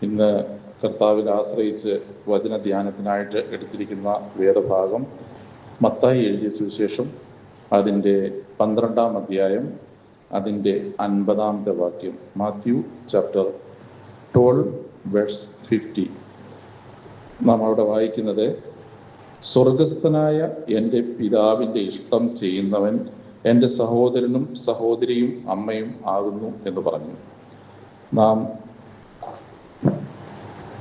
ഇന്ന് കർത്താവിൽ ആശ്രയിച്ച് വചനധ്യാനത്തിനായിട്ട് എടുത്തിരിക്കുന്ന വേദഭാഗം മത്തായി എഴുതിയ സുവിശേഷം അതിൻ്റെ 12-ാം അധ്യായം അതിൻ്റെ 50-ാമത്തെ വാക്യം. Matthew chapter 12 verse 50. നാം അവിടെ വായിക്കുന്നത്, സ്വർഗസ്ഥനായ എൻ്റെ പിതാവിൻ്റെ ഇഷ്ടം ചെയ്യുന്നവൻ എൻ്റെ സഹോദരനും സഹോദരിയും അമ്മയും ആകുന്നു എന്ന് പറഞ്ഞു. നാം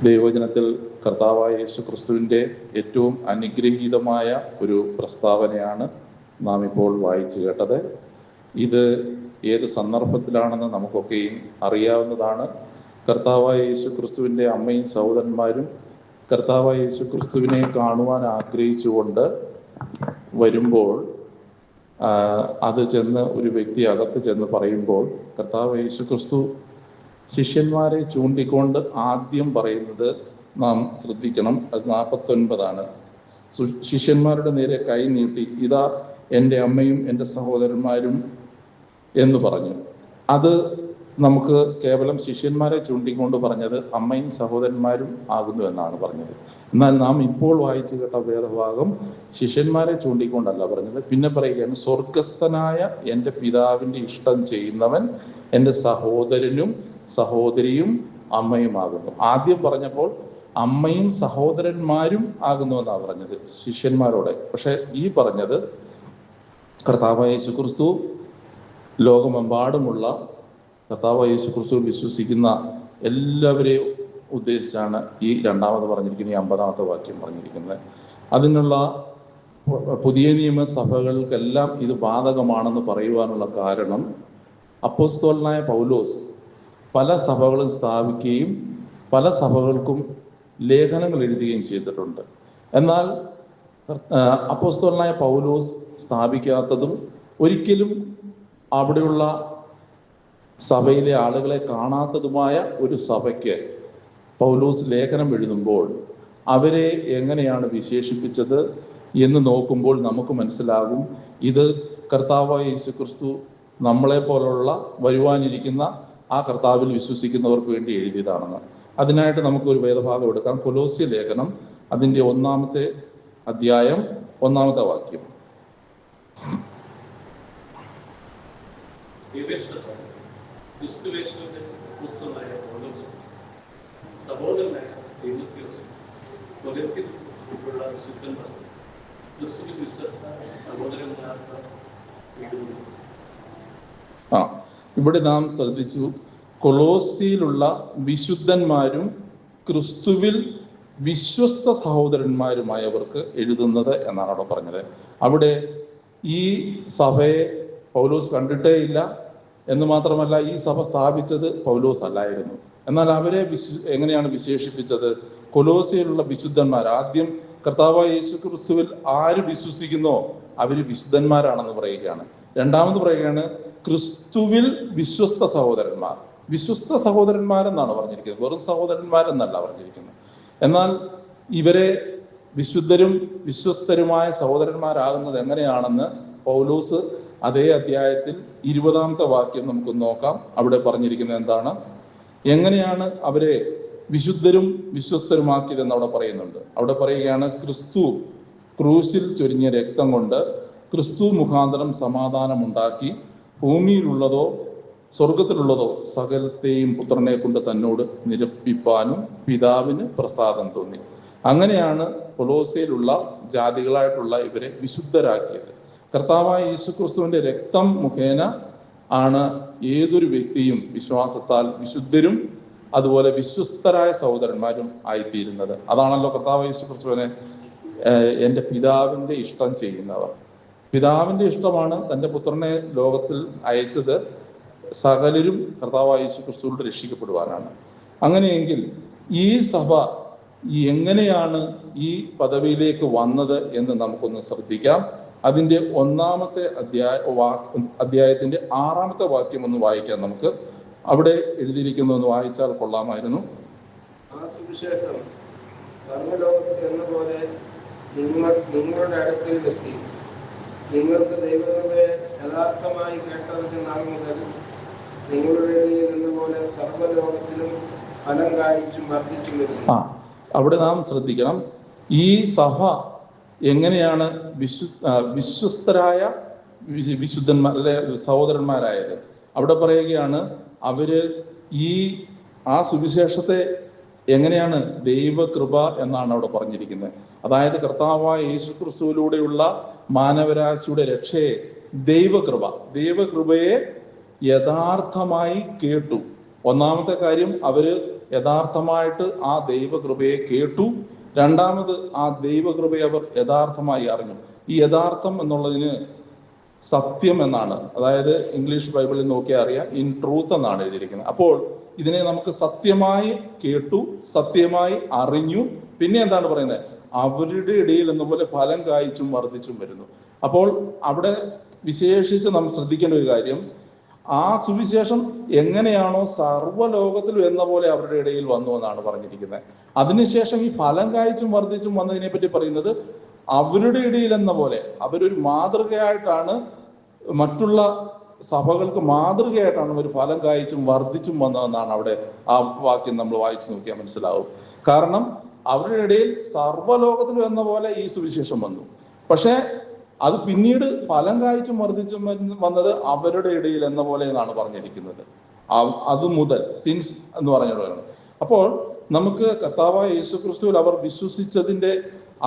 ദൈവവചനത്തിൽ കർത്താവായ യേശു ക്രിസ്തുവിൻ്റെ ഏറ്റവും അനുഗ്രഹീതമായ ഒരു പ്രസ്താവനയാണ് നാം ഇപ്പോൾ വായിച്ചു കേട്ടത്. ഇത് ഏത് സന്ദർഭത്തിലാണെന്ന് നമുക്കൊക്കെയും അറിയാവുന്നതാണ്. കർത്താവായ യേശു ക്രിസ്തുവിൻ്റെ അമ്മയും സഹോദരന്മാരും കർത്താവായ യേശു ക്രിസ്തുവിനെ കാണുവാൻ ആഗ്രഹിച്ചുകൊണ്ട് വരുമ്പോൾ അത് ചെന്ന് ഒരു വ്യക്തി അകത്ത് ചെന്ന് പറയുമ്പോൾ കർത്താവ് യേശു ക്രിസ്തു ശിഷ്യന്മാരെ ചൂണ്ടിക്കൊണ്ട് ആദ്യം പറയുന്നത് നാം ശ്രദ്ധിക്കണം. അത് 49 ശിഷ്യന്മാരുടെ നേരെ കൈ നീട്ടി, ഇതാ എൻ്റെ അമ്മയും എൻ്റെ സഹോദരന്മാരും എന്ന് പറഞ്ഞു. അത് നമുക്ക് കേവലം ശിഷ്യന്മാരെ ചൂണ്ടിക്കൊണ്ട് പറഞ്ഞത് അമ്മയും സഹോദരന്മാരും ആകുന്നു എന്നാണ് പറഞ്ഞത്. എന്നാൽ നാം ഇപ്പോൾ വായിച്ചു കേട്ട വേദഭാഗം ശിഷ്യന്മാരെ ചൂണ്ടിക്കൊണ്ടല്ല പറഞ്ഞത്. പിന്നെ പറയുകയാണ്, സ്വർഗസ്ഥനായ എൻ്റെ പിതാവിൻ്റെ ഇഷ്ടം ചെയ്യുന്നവൻ എൻ്റെ സഹോദരനും സഹോദരിയും അമ്മയുമാകുന്നു. ആദ്യം പറഞ്ഞപ്പോൾ അമ്മയും സഹോദരന്മാരും ആകുന്നു എന്നാണ് പറഞ്ഞത് ശിഷ്യന്മാരോടെ. പക്ഷെ ഈ പറഞ്ഞത് കർത്താവായ യേശു ക്രിസ്തു ലോകമെമ്പാടുമുള്ള കർത്താവായ യേശു ക്രിസ്തു വിശ്വസിക്കുന്ന എല്ലാവരെയും ഉദ്ദേശിച്ചാണ് ഈ രണ്ടാമത് പറഞ്ഞിരിക്കുന്ന ഈ 50-ാമത്തെ വാക്യം പറഞ്ഞിരിക്കുന്നത്. അതിനുള്ള പുതിയ നിയമ സഭകൾക്കെല്ലാം ഇത് ബാധകമാണെന്ന് പറയുവാനുള്ള കാരണം, അപ്പോസ്തലനായ പൗലോസ് പല സഭകളും സ്ഥാപിക്കുകയും പല സഭകൾക്കും ലേഖനങ്ങൾ എഴുതുകയും ചെയ്തിട്ടുണ്ട്. എന്നാൽ അപ്പോസ്തലനായ പൗലോസ് സ്ഥാപിക്കാത്തതും ഒരിക്കലും അവിടെയുള്ള സഭയിലെ ആളുകളെ കാണാത്തതുമായ ഒരു സഭയ്ക്ക് പൗലോസ് ലേഖനം എഴുതുമ്പോൾ അവരെ എങ്ങനെയാണ് വിശേഷിപ്പിച്ചത് എന്ന് നോക്കുമ്പോൾ നമുക്ക് മനസ്സിലാകും, ഇത് കർത്താവായ യേശു ക്രിസ്തു നമ്മളെ പോലുള്ള വരുവാനിരിക്കുന്ന ആ കർത്താവിൽ വിശ്വസിക്കുന്നവർക്ക് വേണ്ടി എഴുതിയതാണെന്ന്. അതിനായിട്ട് നമുക്കൊരു വേദഭാഗം എടുക്കാം. കൊലോസ്യ ലേഖനം അതിൻ്റെ 1-ാമത്തെ അധ്യായം 1-ാമത്തെ വാക്യം. ഇവിടെ നാം ശ്രദ്ധിച്ചു, കൊലോസിയിലുള്ള വിശുദ്ധന്മാരും ക്രിസ്തുവിൽ വിശ്വസ്ത സഹോദരന്മാരുമായവർക്ക് എഴുതുന്നത് എന്നാണ് അവിടെ പറഞ്ഞത്. അവിടെ ഈ സഭയെ പൗലോസ് കണ്ടിട്ടേ ഇല്ല എന്ന് മാത്രമല്ല, ഈ സഭ സ്ഥാപിച്ചത് പൗലോസ് അല്ലായിരുന്നു. എന്നാൽ അവരെ എങ്ങനെയാണ് വിശേഷിപ്പിച്ചത്? കൊലോസിയിലുള്ള വിശുദ്ധന്മാർ. ആദ്യം കർത്താവായ യേശു ക്രിസ്തുവിൽ ആര് വിശ്വസിക്കുന്നോ അവർ വിശുദ്ധന്മാരാണെന്ന് പറയുകയാണ്. രണ്ടാമത് പറയുകയാണ്, ക്രിസ്തുവിൽ വിശ്വസ്ത സഹോദരന്മാർ. വിശ്വസ്ത സഹോദരന്മാരെന്നാണ് പറഞ്ഞിരിക്കുന്നത്, വെറും സഹോദരന്മാരെന്നല്ല പറഞ്ഞിരിക്കുന്നത്. എന്നാൽ ഇവരെ വിശുദ്ധരും വിശ്വസ്തരുമായ സഹോദരന്മാരാകുന്നത് എങ്ങനെയാണെന്ന് പൗലോസ് അതേ അധ്യായത്തിൽ 20-ാമത്തെ വാക്യം നമുക്ക് നോക്കാം. അവിടെ പറഞ്ഞിരിക്കുന്നത് എന്താണ്, എങ്ങനെയാണ് അവരെ വിശുദ്ധരും വിശ്വസ്തരുമാക്കിയതെന്ന് അവിടെ പറയുന്നുണ്ട്. അവിടെ പറയുകയാണ്, ക്രിസ്തു ക്രൂശിൽ ചൊരിഞ്ഞ രക്തം കൊണ്ട് ക്രിസ്തു മുഖാന്തരം സമാധാനമുണ്ടാക്കി ഭൂമിയിലുള്ളതോ സ്വർഗത്തിലുള്ളതോ സകലത്തെയും പുത്രനെ കൊണ്ട് തന്നോട് നിരപ്പിപ്പാനും പിതാവിന് പ്രസാദം തോന്നി. അങ്ങനെയാണ് കൊലോസ്യയിലുള്ള ജാതികളായിട്ടുള്ള ഇവരെ വിശുദ്ധരാക്കിയത്. കർത്താവായ യേശുക്രിസ്തുവിന്റെ രക്തം മുഖേന ആണ് ഏതൊരു വ്യക്തിയും വിശ്വാസത്താൽ വിശുദ്ധരും അതുപോലെ വിശ്വസ്തരായ സഹോദരന്മാരും ആയിത്തീരുന്നത്. അതാണല്ലോ കർത്താവായ യേശുക്രിസ്തുവിനെ എൻ്റെ പിതാവിൻ്റെ ഇഷ്ടം ചെയ്യുന്നവർ. പിതാവിൻ്റെ ഇഷ്ടമാണ് തൻ്റെ പുത്രനെ ലോകത്തിൽ അയച്ചത് സകലരും കർത്താവായ യേശു ക്രിസ്തുവിൽ രക്ഷിക്കപ്പെടുവാനാണ്. അങ്ങനെയെങ്കിൽ ഈ സഭ എങ്ങനെയാണ് ഈ പദവിയിലേക്ക് വന്നത് എന്ന് നമുക്കൊന്ന് ശ്രദ്ധിക്കാം. അതിൻ്റെ 1-ാമത്തെ അധ്യായത്തിൻ്റെ 6-ാമത്തെ വാക്യം ഒന്ന് വായിക്കാം നമുക്ക്. അവിടെ എഴുതിയിരിക്കുന്നു, ഒന്ന് വായിച്ചാൽ കൊള്ളാമായിരുന്നു. ആ സുവിശേഷം സർവ്വലോകത്തിൽ എന്ന പോലെ നിങ്ങളുടെ അടുക്കൽ എത്തി. നിങ്ങൾക്ക് ദൈവത്തെ യഥാർത്ഥമായി കേട്ടറിഞ്ഞ നാൾ മുതൽ നിങ്ങളുടെ ഇടയിൽ എന്നപോലെ സർവ്വലോകത്തിലും ഫലം കായ്ച്ചും വർദ്ധിച്ചും വരുന്നു. അവിടെ നാം ശ്രദ്ധിക്കണം, ഈ സഭ എങ്ങനെയാണ് വിശ്വസ്തരായ വിശുദ്ധന്മാർ അല്ലെ സഹോദരന്മാരായത്. അവിടെ പറയുകയാണ് അവര് ആ സുവിശേഷത്തെ എങ്ങനെയാണ് ദൈവകൃപ എന്നാണ് അവിടെ പറഞ്ഞിരിക്കുന്നത്. അതായത് കർത്താവായ യേശുക്രിസ്തുവിലൂടെയുള്ള മാനവരാശിയുടെ രക്ഷയെ ദൈവകൃപയെ യഥാർത്ഥമായി കേട്ടു. ഒന്നാമത്തെ കാര്യം, അവര് യഥാർത്ഥമായിട്ട് ആ ദൈവകൃപയെ കേട്ടു. രണ്ടാമത്, ആ ദൈവകൃപയെ അവർ യഥാർത്ഥമായി അറിഞ്ഞു. ഈ യഥാർത്ഥം എന്നുള്ളതിന് സത്യം എന്നാണ്, അതായത് ഇംഗ്ലീഷ് ബൈബിളിൽ നോക്കിയാൽ അറിയാം, ഇൻ ട്രൂത്ത് എന്നാണ് എഴുതിയിരിക്കുന്നത്. അപ്പോൾ ഇതിനെ നമുക്ക് സത്യമായി കേട്ടു, സത്യമായി അറിഞ്ഞു. പിന്നെ എന്താണ് പറയുന്നത്? അവരുടെ ഇടയിൽ എന്നപോലെ ഫലം കായ്ച്ചും വർദ്ധിച്ചും വരുന്നു. അപ്പോൾ അവിടെ വിശേഷിച്ച് നമ്മൾ ശ്രദ്ധിക്കേണ്ട ഒരു കാര്യം, ആ സുവിശേഷം എങ്ങനെയാണോ സർവ്വലോകത്തിലും എന്ന പോലെ അവരുടെ ഇടയിൽ വന്നു എന്നാണ് പറഞ്ഞിരിക്കുന്നത്. അതിനുശേഷം ഈ ഫലം കായ്ച്ചും വർദ്ധിച്ചും വന്നതിനെ പറ്റി പറയുന്നത് അവരുടെ ഇടയിൽ എന്ന പോലെ അവരൊരു മാതൃകയായിട്ടാണ്, മറ്റുള്ള സഭകൾക്ക് മാതൃകയായിട്ടാണ് അവർ ഫലം കായ്ച്ചും വർദ്ധിച്ചും വന്നതെന്നാണ് അവിടെ ആ വാക്യം നമ്മൾ വായിച്ചു നോക്കിയാൽ മനസ്സിലാവും. കാരണം അവരുടെ ഇടയിൽ സർവ്വലോകത്തിലും എന്ന പോലെ ഈ സുവിശേഷം വന്നു. പക്ഷെ അത് പിന്നീട് ഫലം കായ്ച്ചും വർദ്ധിച്ചും വന്നത് അവരുടെ ഇടയിൽ എന്ന പോലെ എന്നാണ് പറഞ്ഞിരിക്കുന്നത്. അത് മുതൽ സിൻസ് എന്ന് പറഞ്ഞിട്ടുണ്ട്. അപ്പോൾ നമുക്ക് കർത്താവായ യേശുക്രിസ്തുവിൽ അവർ വിശ്വസിച്ചതിന്റെ,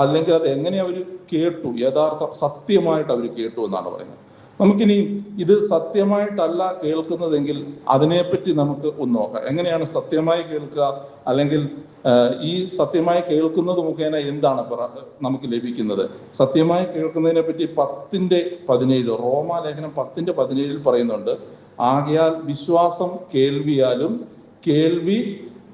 അല്ലെങ്കിൽ അത് എങ്ങനെ അവർ കേട്ടു, സത്യമായിട്ട് അവർ കേട്ടു എന്നാണ് പറയുന്നത്. നമുക്കിനി ഇത് സത്യമായിട്ടല്ല കേൾക്കുന്നതെങ്കിൽ അതിനെപ്പറ്റി നമുക്ക് ഒന്ന് നോക്കാം. എങ്ങനെയാണ് സത്യമായി കേൾക്കുക, അല്ലെങ്കിൽ ഈ സത്യമായി കേൾക്കുന്നത് മുഖേന എന്താണ് നമുക്ക് ലഭിക്കുന്നത്? സത്യമായി കേൾക്കുന്നതിനെ പറ്റി 10:17 റോമാലേഖനം 10:17 പറയുന്നുണ്ട്, ആകയാൽ വിശ്വാസം കേൾവിയാലും കേൾവി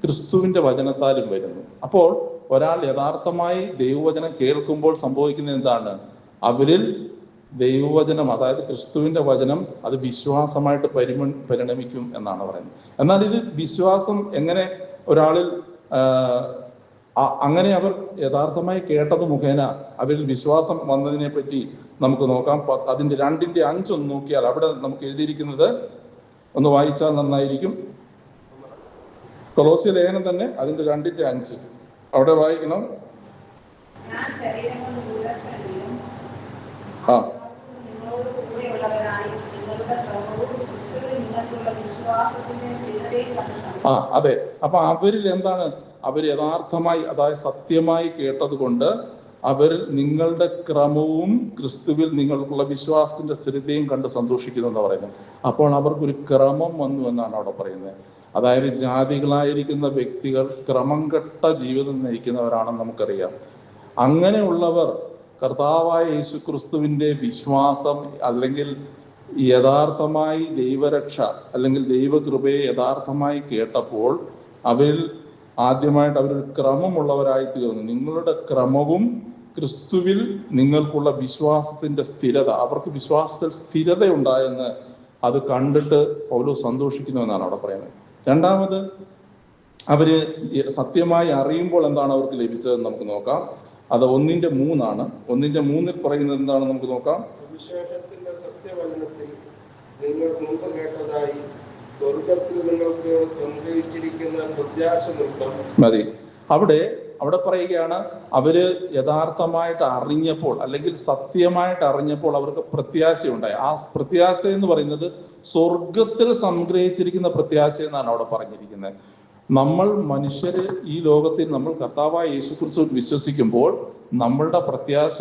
ക്രിസ്തുവിന്റെ വചനത്താലും വരുന്നു. അപ്പോൾ ഒരാൾ യഥാർത്ഥമായി ദൈവവചനം കേൾക്കുമ്പോൾ സംഭവിക്കുന്നത് എന്താണ്? അവരിൽ ദൈവവചനം, അതായത് ക്രിസ്തുവിന്റെ വചനം, അത് വിശ്വാസമായിട്ട് പരിണമിക്കും എന്നാണ് പറയുന്നത്. എന്നാൽ ഇത് വിശ്വാസം എങ്ങനെ ഒരാളിൽ അങ്ങനെ അവർ യഥാർത്ഥമായി കേട്ടത് മുഖേന അവരിൽ വിശ്വാസം വന്നതിനെ പറ്റി നമുക്ക് നോക്കാം. അതിന്റെ 2:5 ഒന്ന് നോക്കിയാൽ അവിടെ നമുക്ക് എഴുതിയിരിക്കുന്നത് ഒന്ന് വായിച്ചാൽ നന്നായിരിക്കും. കൊലോസ്യ ലേഖനം തന്നെ അതിന്റെ 2:5 അവിടെ വായിക്കണം. അതെ. അപ്പൊ അവരിൽ എന്താണ്? അവർ യഥാർത്ഥമായി, അതായത് സത്യമായി കേട്ടത് കൊണ്ട് അവരിൽ നിങ്ങളുടെ ക്രമവും ക്രിസ്തുവിൽ നിങ്ങൾക്കുള്ള വിശ്വാസത്തിന്റെ സ്ഥിരതയും കണ്ട് സന്തോഷിക്കുന്നു എന്ന് പറയുന്നത്. അപ്പോൾ അവർക്കൊരു ക്രമം വന്നു എന്നാണ് അവിടെ പറയുന്നത്. അതായത് ജാതികളായിരിക്കുന്ന വ്യക്തികൾ ക്രമം കെട്ട ജീവിതം നയിക്കുന്നവരാണെന്ന് നമുക്കറിയാം. അങ്ങനെയുള്ളവർ കർത്താവായ യേശുക്രിസ്തുവിന്റെ വിശ്വാസം, അല്ലെങ്കിൽ യഥാർത്ഥമായി ദൈവരക്ഷ അല്ലെങ്കിൽ ദൈവകൃപയെ യഥാർത്ഥമായി കേട്ടപ്പോൾ അവരിൽ ആദ്യമായിട്ട് അവരൊരു ക്രമമുള്ളവരായി തീർന്നു. നിങ്ങളുടെ ക്രമവും ക്രിസ്തുവിൽ നിങ്ങൾക്കുള്ള വിശ്വാസത്തിന്റെ സ്ഥിരത, അവർക്ക് വിശ്വാസത്തിൽ സ്ഥിരത ഉണ്ടായെന്ന് അത് കണ്ടിട്ട് പൗലോസ് സന്തോഷിക്കുന്നു എന്നാണ് അവിടെ പറയുന്നത്. രണ്ടാമത്, അവര് സത്യമായി അറിയുമ്പോൾ എന്താണ് അവർക്ക് ലഭിച്ചതെന്ന് നമുക്ക് നോക്കാം. അത് 1:3 1:3 പറയുന്നത് എന്താണെന്ന് നമുക്ക് നോക്കാം. സുവിശേഷത്തിന്റെ സത്യവചനത്തിൽ നിങ്ങൾ മുമ്പ് കേട്ടതായി സ്വർഗത്തിൽ നിങ്ങൾക്ക് സംഗ്രഹിച്ചിരിക്കുന്ന പ്രത്യാശ നിമിത്തം മതി. അവിടെ പറയുകയാണ്, അവര് യഥാർത്ഥമായിട്ട് അറിഞ്ഞപ്പോൾ, അല്ലെങ്കിൽ സത്യമായിട്ട് അറിഞ്ഞപ്പോൾ അവർക്ക് പ്രത്യാശയുണ്ടായി. ആ പ്രത്യാശ എന്ന് പറയുന്നത് സ്വർഗത്തിൽ സംഗ്രഹിച്ചിരിക്കുന്ന പ്രത്യാശ എന്നാണ് അവിടെ പറഞ്ഞിരിക്കുന്നത്. നമ്മൾ മനുഷ്യര് ഈ ലോകത്തിൽ നമ്മൾ കർത്താവായ യേശുക്രിസ്തു വിശ്വസിക്കുമ്പോൾ നമ്മളുടെ പ്രത്യാശ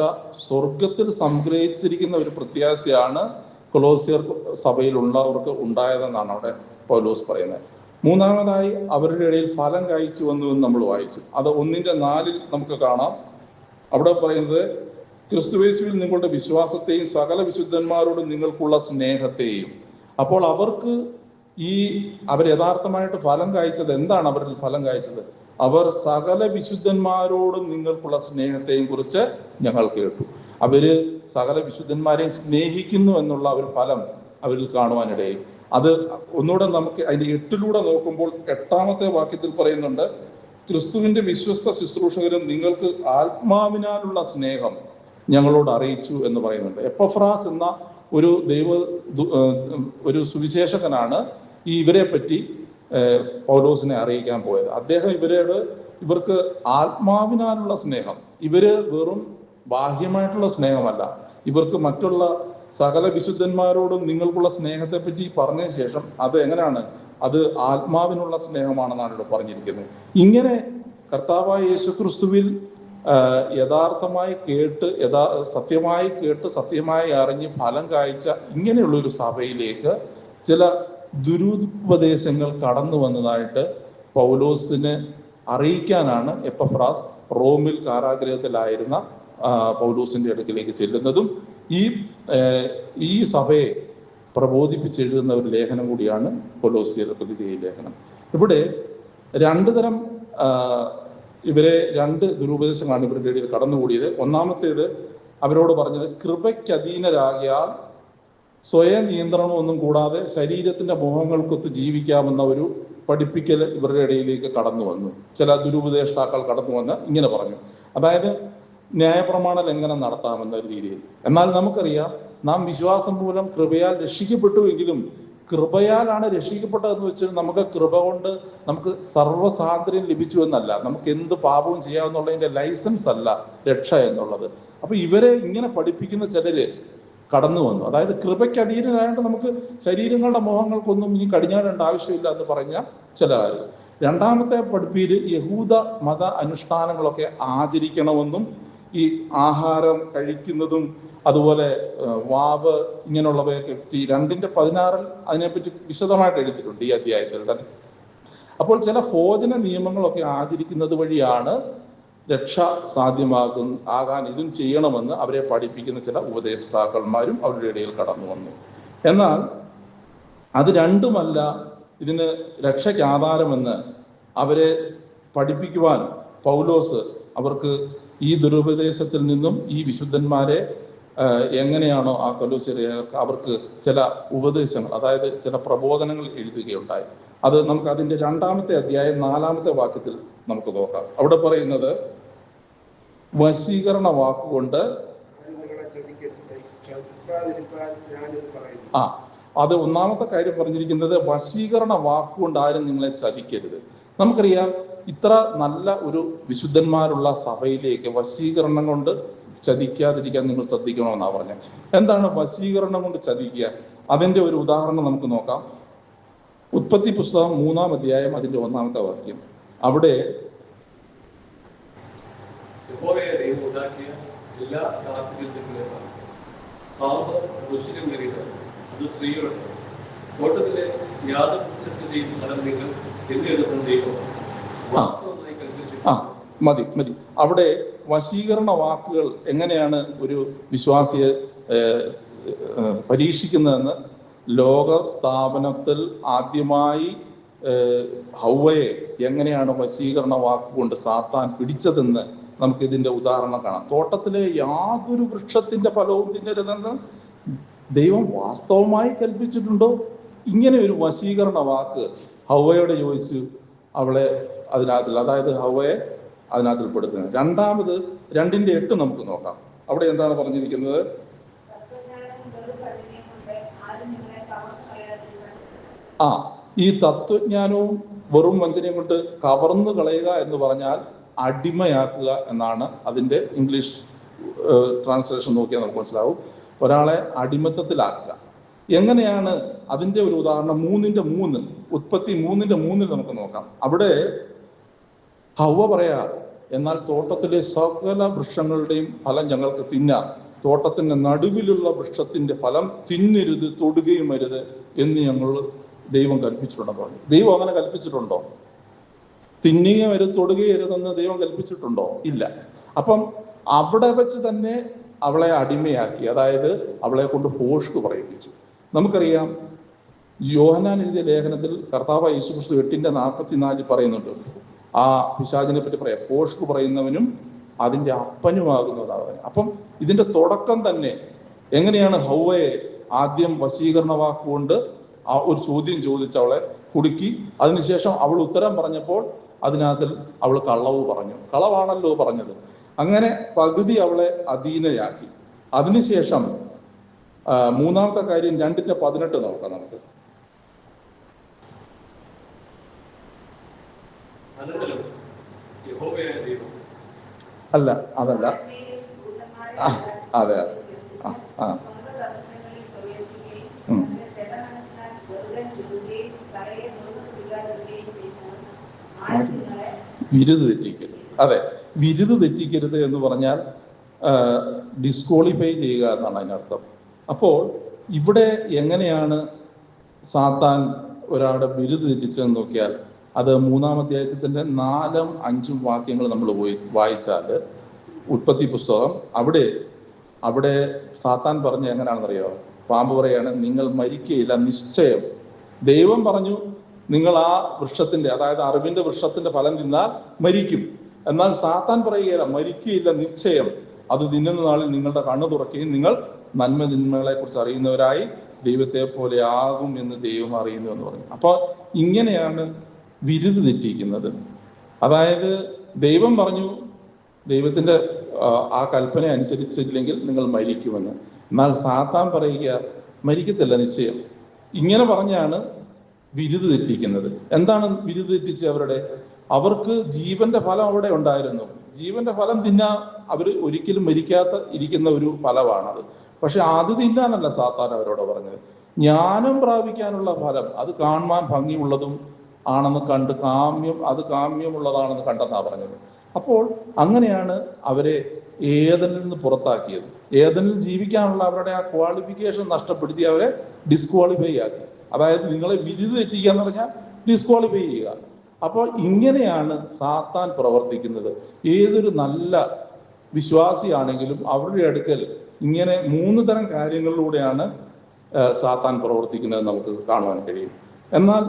സ്വർഗത്തിൽ സംഗ്രഹിച്ചിരിക്കുന്ന ഒരു പ്രത്യാശയാണ് കൊലോസ്യർ സഭയിലുള്ളവർക്ക് ഉണ്ടായതെന്നാണ് അവിടെ പൗലോസ് പറയുന്നത്. മൂന്നാമതായി, അവരുടെ ഇടയിൽ ഫലം കായ്ച്ചു വന്നു എന്ന് നമ്മൾ വായിച്ചു. അത് 1:4 നമുക്ക് കാണാം. അവിടെ പറയുന്നത്, ക്രിസ്തുയേശുവിൽ നിങ്ങളുടെ വിശ്വാസത്തെയും സകല വിശുദ്ധന്മാരോടും നിങ്ങൾക്കുള്ള സ്നേഹത്തെയും. അപ്പോൾ അവർ യഥാർത്ഥമായിട്ട് ഫലം കായ്ച്ചത് എന്താണ്? അവരിൽ ഫലം കായ്ച്ചത്, അവർ സകല വിശുദ്ധന്മാരോടും നിങ്ങൾക്കുള്ള സ്നേഹത്തെയും കുറിച്ച് ഞങ്ങൾ കേട്ടു. അവര് സകല വിശുദ്ധന്മാരെയും സ്നേഹിക്കുന്നു എന്നുള്ള ഒരു ഫലം അവരിൽ കാണുവാനിടയായി. അത് ഒന്നുകൂടെ നമുക്ക് അതിന്റെ 8 നോക്കുമ്പോൾ 8-ാമത്തെ വാക്യത്തിൽ പറയുന്നുണ്ട്, ക്രിസ്തുവിന്റെ വിശ്വസ്ത ശുശ്രൂഷകരും നിങ്ങൾക്ക് ആത്മാവിനാലുള്ള സ്നേഹം ഞങ്ങളോട് അറിയിച്ചു എന്ന് പറയുന്നുണ്ട്. എപ്പഫ്രാസ് എന്ന ഒരു സുവിശേഷകനാണ് ഇവരെ പറ്റി പൗലോസിനെ അറിയിക്കാൻ പോയത്. അദ്ദേഹം ഇവർക്ക് ആത്മാവിനാലുള്ള സ്നേഹം, ഇവര് വെറും ബാഹ്യമായിട്ടുള്ള സ്നേഹമല്ല, ഇവർക്ക് മറ്റുള്ള സകല വിശുദ്ധന്മാരോടും നിങ്ങൾക്കുള്ള സ്നേഹത്തെ പറ്റി പറഞ്ഞ ശേഷം അത് എങ്ങനെയാണ്, അത് ആത്മാവിനുള്ള സ്നേഹമാണെന്നാണ് ഇവിടെ പറഞ്ഞിരിക്കുന്നത്. ഇങ്ങനെ കർത്താവായ യേശുക്രിസ്തുവിൽ യഥാർത്ഥമായി കേട്ട് സത്യമായി കേട്ട് സത്യമായി അറിഞ്ഞ് ഫലം കായ്ച്ച ഇങ്ങനെയുള്ളൊരു സഭയിലേക്ക് ചില ദുരുപദേശങ്ങൾ കടന്നു വന്നതായിട്ട് പൗലോസിനെ അറിയിക്കാനാണ് എപ്പഫ്രാസ് റോമിൽ കാരാഗ്രഹത്തിലായിരുന്ന പൗലോസിന്റെ അടുക്കിലേക്ക് ചെല്ലുന്നതും ഈ സഭയെ പ്രബോധിപ്പിച്ചെഴുതുന്ന ഒരു ലേഖനം കൂടിയാണ് കൊലോസ്യർ പ്രതിനിധി ലേഖനം. ഇവിടെ രണ്ടു തരം രണ്ട് ദുരുപദേശങ്ങളാണ് ഇവരുടെ ഇടയിൽ കടന്നുകൂടിയത്. ഒന്നാമത്തേത് അവരോട് പറഞ്ഞത്, കൃപയ്ക്കധീനരാകിയാൽ സ്വയം നിയന്ത്രണമൊന്നും കൂടാതെ ശരീരത്തിന്റെ മോഹങ്ങൾക്കൊത്ത് ജീവിക്കാമെന്ന ഒരു പഠിപ്പിക്കൽ ഇവരുടെ ഇടയിലേക്ക് കടന്നു വന്നു. ചില ദുരുപദേഷ്ടാക്കൾ കടന്നു വന്ന് ഇങ്ങനെ പറഞ്ഞു, അതായത് ന്യായപ്രമാണ ലംഘനം നടത്താമെന്ന രീതിയിൽ. എന്നാൽ നമുക്കറിയാം, നാം വിശ്വാസം മൂലം കൃപയാൽ രക്ഷിക്കപ്പെട്ടുവെങ്കിലും കൃപയാലാണ് രക്ഷിക്കപ്പെട്ടതെന്ന് വെച്ചാൽ നമുക്ക് കൃപ കൊണ്ട് നമുക്ക് സർവ്വസ്വാതന്ത്ര്യം ലഭിച്ചു എന്നല്ല, നമുക്ക് എന്ത് പാപവും ചെയ്യാമെന്നുള്ളതിന്റെ ലൈസൻസ് അല്ല രക്ഷ എന്നുള്ളത്. അപ്പൊ ഇവരെ ഇങ്ങനെ പഠിപ്പിക്കുന്ന ചിലര് കടന്നു വന്നു. അതായത് കൃപയ്ക്ക് അധീനരായിട്ട് നമുക്ക് ശരീരങ്ങളുടെ മോഹങ്ങൾക്കൊന്നും ഇനി കടിഞ്ഞാടേണ്ട ആവശ്യമില്ല എന്ന് പറഞ്ഞ ചില കാര്യം. രണ്ടാമത്തെ പഠിപ്പിയിൽ യഹൂദ മത അനുഷ്ഠാനങ്ങളൊക്കെ ആചരിക്കണമെന്നും ഈ ആഹാരം കഴിക്കുന്നതും അതുപോലെ വാവ് ഇങ്ങനെയുള്ളവയൊക്കെ 2:16 അതിനെപ്പറ്റി വിശദമായിട്ട് എഴുതിയിട്ടുണ്ട് ഈ അധ്യായത്തിൽ തന്നെ. അപ്പോൾ ചില ഭോജന നിയമങ്ങളൊക്കെ ആചരിക്കുന്നത് വഴിയാണ് രക്ഷ ആകാൻ ഇതും ചെയ്യണമെന്ന് അവരെ പഠിപ്പിക്കുന്ന ചില ഉപദേഷ്ടാക്കന്മാരും അവരുടെ ഇടയിൽ കടന്നു വന്നു. എന്നാൽ അത് രണ്ടുമല്ല ഇതിന് രക്ഷയ്ക്ക് ആധാരമെന്ന് അവരെ പഠിപ്പിക്കുവാൻ പൗലോസ് അവർക്ക് ഈ ദുരുപദേശത്തിൽ നിന്നും ഈ വിശുദ്ധന്മാരെ എങ്ങനെയാണോ ആ കൊലോസ്യർക്ക് അവർക്ക് ചില ഉപദേശങ്ങൾ, അതായത് ചില പ്രബോധനങ്ങൾ എഴുതുകയുണ്ടായി. അത് നമുക്ക് അതിന്റെ 2-ാമത്തെ അധ്യായം 4-ാമത്തെ വാക്യത്തിൽ നമുക്ക് നോക്കാം. അവിടെ പറയുന്നത്, വശീകരണ വാക്കുകൊണ്ട് അത് 1-ാമത്തെ കാര്യം പറഞ്ഞിരിക്കുന്നത്, വശീകരണ വാക്കുകൊണ്ട് ആരും നിങ്ങളെ ചതിക്കരുത്. നമുക്കറിയാം, ഇത്ര നല്ല ഒരു വിശുദ്ധന്മാരുള്ള സഭയിലേക്ക് വശീകരണം കൊണ്ട് ചതിക്കാതിരിക്കാൻ നിങ്ങൾ ശ്രദ്ധിക്കണമെന്നാണ് പറഞ്ഞത്. എന്താണ് വശീകരണം കൊണ്ട് ചതിക്കുക? അതിന്റെ ഒരു ഉദാഹരണം നമുക്ക് നോക്കാം. ഉൽപ്പത്തി പുസ്തകം 3-ാം അധ്യായം അതിന്റെ 1-ാമത്തെ വാക്യം. അവിടെ മതി അവിടെ വശീകരണ വാക്കുകൾ എങ്ങനെയാണ് ഒരു വിശ്വാസിയെ പരീക്ഷിക്കുന്നതെന്ന് ലോക സ്ഥാപനത്തിൽ ആദ്യമായി ഹൗവയെ എങ്ങനെയാണ് വശീകരണ വാക്കുകൊണ്ട് സാത്താൻ പിടിച്ചതെന്ന് നമുക്ക് ഇതിന്റെ ഉദാഹരണം കാണാം. തോട്ടത്തിലെ യാതൊരു വൃക്ഷത്തിന്റെ ഫലവും തിന്നരുതെന്ന് ദൈവം വാസ്തവമായി കൽപ്പിച്ചിട്ടുണ്ടോ? ഇങ്ങനെ ഒരു വശീകരണ വാക്ക് ഹൗവയോട് ചോദിച്ചു അവളെ അതിനകത്തിൽ, അതായത് ഹൗവയെ അതിനകത്തിൽ പെടുത്തുന്നത്. 2:8 നമുക്ക് നോക്കാം. അവിടെ എന്താണ് പറഞ്ഞിരിക്കുന്നത്? ഈ തത്വജ്ഞാനവും വെറും വഞ്ചനയും കൊണ്ട് കവർന്നു കളയുക എന്ന് പറഞ്ഞാൽ അടിമയാക്കുക എന്നാണ് അതിന്റെ ഇംഗ്ലീഷ് ട്രാൻസ്ലേഷൻ നോക്കിയാൽ നമുക്ക് മനസ്സിലാവും. ഒരാളെ അടിമത്തത്തിലാക്കുക. എങ്ങനെയാണ് അതിന്റെ ഒരു ഉദാഹരണം 3:3 ഉൽപ്പത്തി 3:3 നമുക്ക് നോക്കാം. അവിടെ ഹൗവ പറയാ, എന്നാൽ തോട്ടത്തിലെ സകല വൃക്ഷങ്ങളുടെയും ഫലം ഞങ്ങൾക്ക് തിന്നാം, തോട്ടത്തിന്റെ നടുവിലുള്ള വൃക്ഷത്തിന്റെ ഫലം തിന്നരുത്, തൊടുകയും അരുത് എന്ന് ഞങ്ങൾ ദൈവം കൽപ്പിച്ചിട്ടുണ്ടെന്ന് പറഞ്ഞു. ദൈവം അങ്ങനെ കൽപ്പിച്ചിട്ടുണ്ടോ? തിന്നുകയും അരുത് തൊടുകയും അരുതെന്ന് ദൈവം കൽപ്പിച്ചിട്ടുണ്ടോ? ഇല്ല. അപ്പം അവിടെ വെച്ച് തന്നെ അവളെ അടിമയാക്കി, അതായത് അവളെ കൊണ്ട് ഭോഷ്ക് പറയിപ്പിച്ചു. നമുക്കറിയാം, യോഹന്നാൻ എഴുതിയ ലേഖനത്തിൽ കർത്താവ് യേശുക്രിസ്തു 8:44 പറയുന്നുണ്ട്. ആ പിശാചിനെ പറ്റി പറയാം, ഭോഷ്ക് പറയുന്നവനും അതിന്റെ അപ്പനുമാകുന്നതാണ്. അപ്പം ഇതിന്റെ തുടക്കം തന്നെ എങ്ങനെയാണ് ഹൗവയെ ആദ്യം വശീകരണ വാക്കുകൊണ്ട് ആ ഒരു ചോദ്യം ചോദിച്ച് അവളെ കുടുക്കി. അതിനുശേഷം അവൾ ഉത്തരം പറഞ്ഞപ്പോൾ അതിനകത്തിൽ അവൾ കള്ളവ് പറഞ്ഞു. കളവാണല്ലോ പറഞ്ഞത്. അങ്ങനെ പകുതി അവളെ അധീനയാക്കി. അതിനുശേഷം 3-ാമത്തെ കാര്യം 2:18 നോക്കാം നമുക്ക്. അനന്തരം യഹോവയായ ദൈവം അല്ല, അതല്ല. ആ, അതെ, അതെ. ആ, ആ. ഉം. വിരുത് തെറ്റിക്കരുത്. അതെ, വിരുത് തെറ്റിക്കരുത് എന്ന് പറഞ്ഞാൽ ഡിസ്ക്വാളിഫൈ ചെയ്യുക എന്നാണ് അതിനർത്ഥം. അപ്പോൾ ഇവിടെ എങ്ങനെയാണ് സാത്താൻ ഒരാളുടെ ബിരുദ് തെറ്റിച്ചതെന്ന് നോക്കിയാൽ അത് 3-ാം അധ്യായത്തിന്റെ 4-ഉം 5-ഉം വാക്യങ്ങൾ നമ്മൾ വായിച്ചാൽ ഉൽപ്പത്തി പുസ്തകം അവിടെ സാത്താൻ പറഞ്ഞ എങ്ങനെയാണെന്നറിയോ? പാമ്പ് പറയാണ്, നിങ്ങൾ മരിക്കുകയില്ല നിശ്ചയം. ദൈവം പറഞ്ഞു നിങ്ങൾ ആ വൃക്ഷത്തിന്റെ, അതായത് അറിവിന്റെ വൃക്ഷത്തിന്റെ ഫലം തിന്നാൽ മരിക്കും. എന്നാൽ സാത്താൻ പറയുകയില്ല, മരിക്കുകയില്ല നിശ്ചയം. അത് തിന്നുന്ന നാളിൽ നിങ്ങളുടെ കണ്ണ് തുറക്കുകയും നിങ്ങൾ നന്മ തിന്മകളെ കുറിച്ച് അറിയുന്നവരായി ദൈവത്തെ പോലെ ആകും എന്ന് ദൈവം അറിയുന്നു എന്ന് പറഞ്ഞു. അപ്പൊ ഇങ്ങനെയാണ് വിരുത് തെറ്റിക്കുന്നത്. അതായത് ദൈവം പറഞ്ഞു, ദൈവത്തിന്റെ ആ കൽപ്പന അനുസരിച്ചില്ലെങ്കിൽ നിങ്ങൾ മരിക്കുമെന്ന്. എന്നാൽ സാത്താൻ പറയുക മരിക്കത്തില്ല നിശ്ചയം. ഇങ്ങനെ പറഞ്ഞാണ് വിരുത് തെറ്റിക്കുന്നത്. എന്താണ് വിരുത് തെറ്റിച്ച് അവർക്ക് ജീവന്റെ ഫലം അവിടെ ഉണ്ടായിരുന്നു. ജീവന്റെ ഫലം തിന്നാൻ അവർ ഒരിക്കലും മരിക്കാത്ത ഇരിക്കുന്ന ഒരു ഫലമാണത്. പക്ഷെ അത് തിന്നാനല്ല സാത്താൻ അവരോട് പറഞ്ഞത്. ജ്ഞാനം പ്രാപിക്കാനുള്ള ഫലം, അത് കാണുവാൻ ഭംഗിയുള്ളതും ആണെന്ന് കണ്ട് കാമ്യമുള്ളതാണെന്ന് കണ്ടെന്നാ പറഞ്ഞത്. അപ്പോൾ അങ്ങനെയാണ് അവരെ ഏദനിൽ നിന്ന് പുറത്താക്കിയത്. ഏദനിൽ ജീവിക്കാനുള്ള അവരുടെ ആ ക്വാളിഫിക്കേഷൻ നഷ്ടപ്പെടുത്തി അവരെ ഡിസ്ക്വാളിഫൈ ആക്കി. അതായത് നിങ്ങളെ വിരുത് തെറ്റിക്കുക എന്ന് പറഞ്ഞാൽ ഡിസ്ക്വാളിഫൈ ചെയ്യുക. അപ്പോൾ ഇങ്ങനെയാണ് സാത്താൻ പ്രവർത്തിക്കുന്നത്. ഏതൊരു നല്ല വിശ്വാസിയാണെങ്കിലും അവരുടെ അടുക്കൽ ഇങ്ങനെ 3 തരം കാര്യങ്ങളിലൂടെയാണ് സാത്താൻ പ്രവർത്തിക്കുന്നത് നമുക്ക് കാണുവാൻ കഴിയും. എന്നാൽ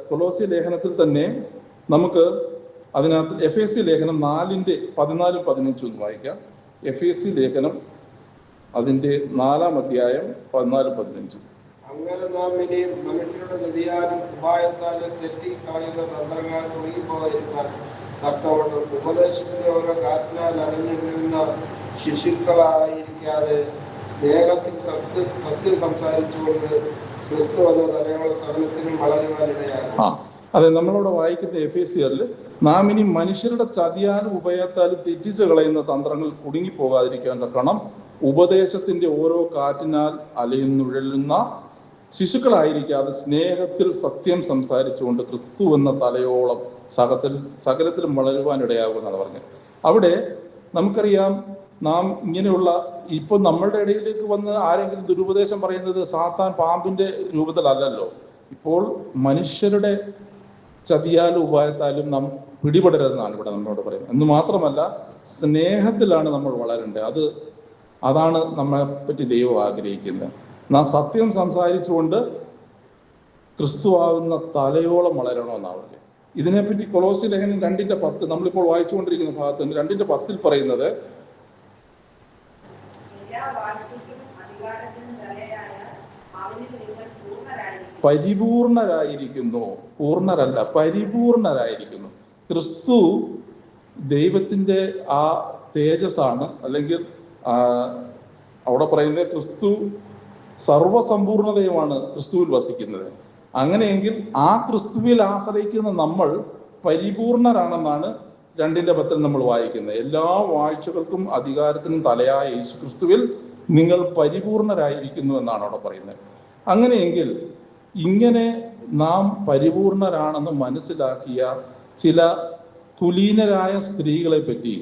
കൊലോസ്യ ലേഖനത്തിൽ തന്നെ നമുക്ക് അതിനകത്ത് എഫേസ്യ ലേഖനം 4:14-15 ഒന്ന് വായിക്കാം. എഫേസ്യ ലേഖനം അതിന്റെ 4-ാം അധ്യായം 14-15. അങ്ങനെ നാം ഇനി മനുഷ്യരുടെ ഗതിയാലും ഉപായത്താലും തെറ്റിക്കായുന്ന തന്ത്രങ്ങൾ തുടങ്ങിപ്പോയിരിക്കാൻ തക്കവണ്ണം ഉപദേശത്തിന്റെ ഓരോ കാറ്റിനാൽ അണിഞ്ഞു വീഴുന്ന ശിശുക്കളായിരിക്കാതെ സ്നേഹത്തിൽ സത്യം സംസാരിച്ചുകൊണ്ട് ക്രിസ്തു എന്ന തലമുറ സകലത്തിനും വളരുവാനിടയാകും. അതെ, നമ്മളിവിടെ വായിക്കുന്ന എഫേസ്യരിൽ നാം ഇനി മനുഷ്യരുടെ ചതിയാലും ഉഭയത്താലും തെറ്റിച്ച് കളയുന്ന തന്ത്രങ്ങൾ കുടുങ്ങിപ്പോകാതിരിക്കാൻ തക്കണം ഉപദേശത്തിന്റെ ഓരോ കാറ്റിനാൽ അലയുന്നുഴലുന്ന ശിശുക്കളായിരിക്കാതെ സ്നേഹത്തിൽ സത്യം സംസാരിച്ചുകൊണ്ട് ക്രിസ്തു എന്ന തലയോളം സകലത്തിലും വളരുവാനിടയാകുമെന്നാണ് പറഞ്ഞത്. അവിടെ നമുക്കറിയാം, നാം ഇങ്ങനെയുള്ള ഇപ്പൊ നമ്മളുടെ ഇടയിലേക്ക് വന്ന് ആരെങ്കിലും ദുരുപദേശം പറയുന്നത് സാത്താൻ പാമ്പിന്റെ രൂപത്തിലല്ലല്ലോ. ഇപ്പോൾ മനുഷ്യരുടെ ചതിയാലും ഉപായത്താലും നാം പിടിപെടരുതെന്നാണ് ഇവിടെ നമ്മളോട് പറയുന്നത്. എന്ന് മാത്രമല്ല, സ്നേഹത്തിലാണ് നമ്മൾ വളരേണ്ടത്. അതാണ് നമ്മളെ പറ്റി ദൈവം ആഗ്രഹിക്കുന്നത്. നാം സത്യം സംസാരിച്ചുകൊണ്ട് ക്രിസ്തുവാകുന്ന തലയോളം വളരണമെന്നാണ് പറയുന്നത്. ഇതിനെപ്പറ്റി കൊലോസ്യ ലേഖനം 2:10 നമ്മളിപ്പോൾ വായിച്ചുകൊണ്ടിരിക്കുന്ന ഭാഗത്ത് 2:10 പറയുന്നത്, പരിപൂർണരായിരിക്കുന്നു. പൂർണ്ണരല്ല, പരിപൂർണരായിരിക്കുന്നു. ക്രിസ്തു ദൈവത്തിന്റെ ആ തേജസ്സാണ്. അല്ലെങ്കിൽ അവിടെ പറയുന്നത് ക്രിസ്തു സർവസമ്പൂർണതയുമാണ് ക്രിസ്തുവിൽ വസിക്കുന്നത്. അങ്ങനെയെങ്കിൽ ആ ക്രിസ്തുവിൽ ആശ്രയിക്കുന്ന നമ്മൾ പരിപൂർണരാണെന്നാണ് 2:10 നമ്മൾ വായിക്കുന്നത്. എല്ലാ വാഴ്ചകൾക്കും അധികാരത്തിനും തലയായ യേശു ക്രിസ്തുവിൽ നിങ്ങൾ പരിപൂർണരായിരിക്കുന്നു എന്നാണ് അവിടെ പറയുന്നത്. അങ്ങനെയെങ്കിൽ ഇങ്ങനെ നാം പരിപൂർണരാണെന്ന് മനസ്സിലാക്കിയ ചില കുലീനരായ സ്ത്രീകളെ പറ്റി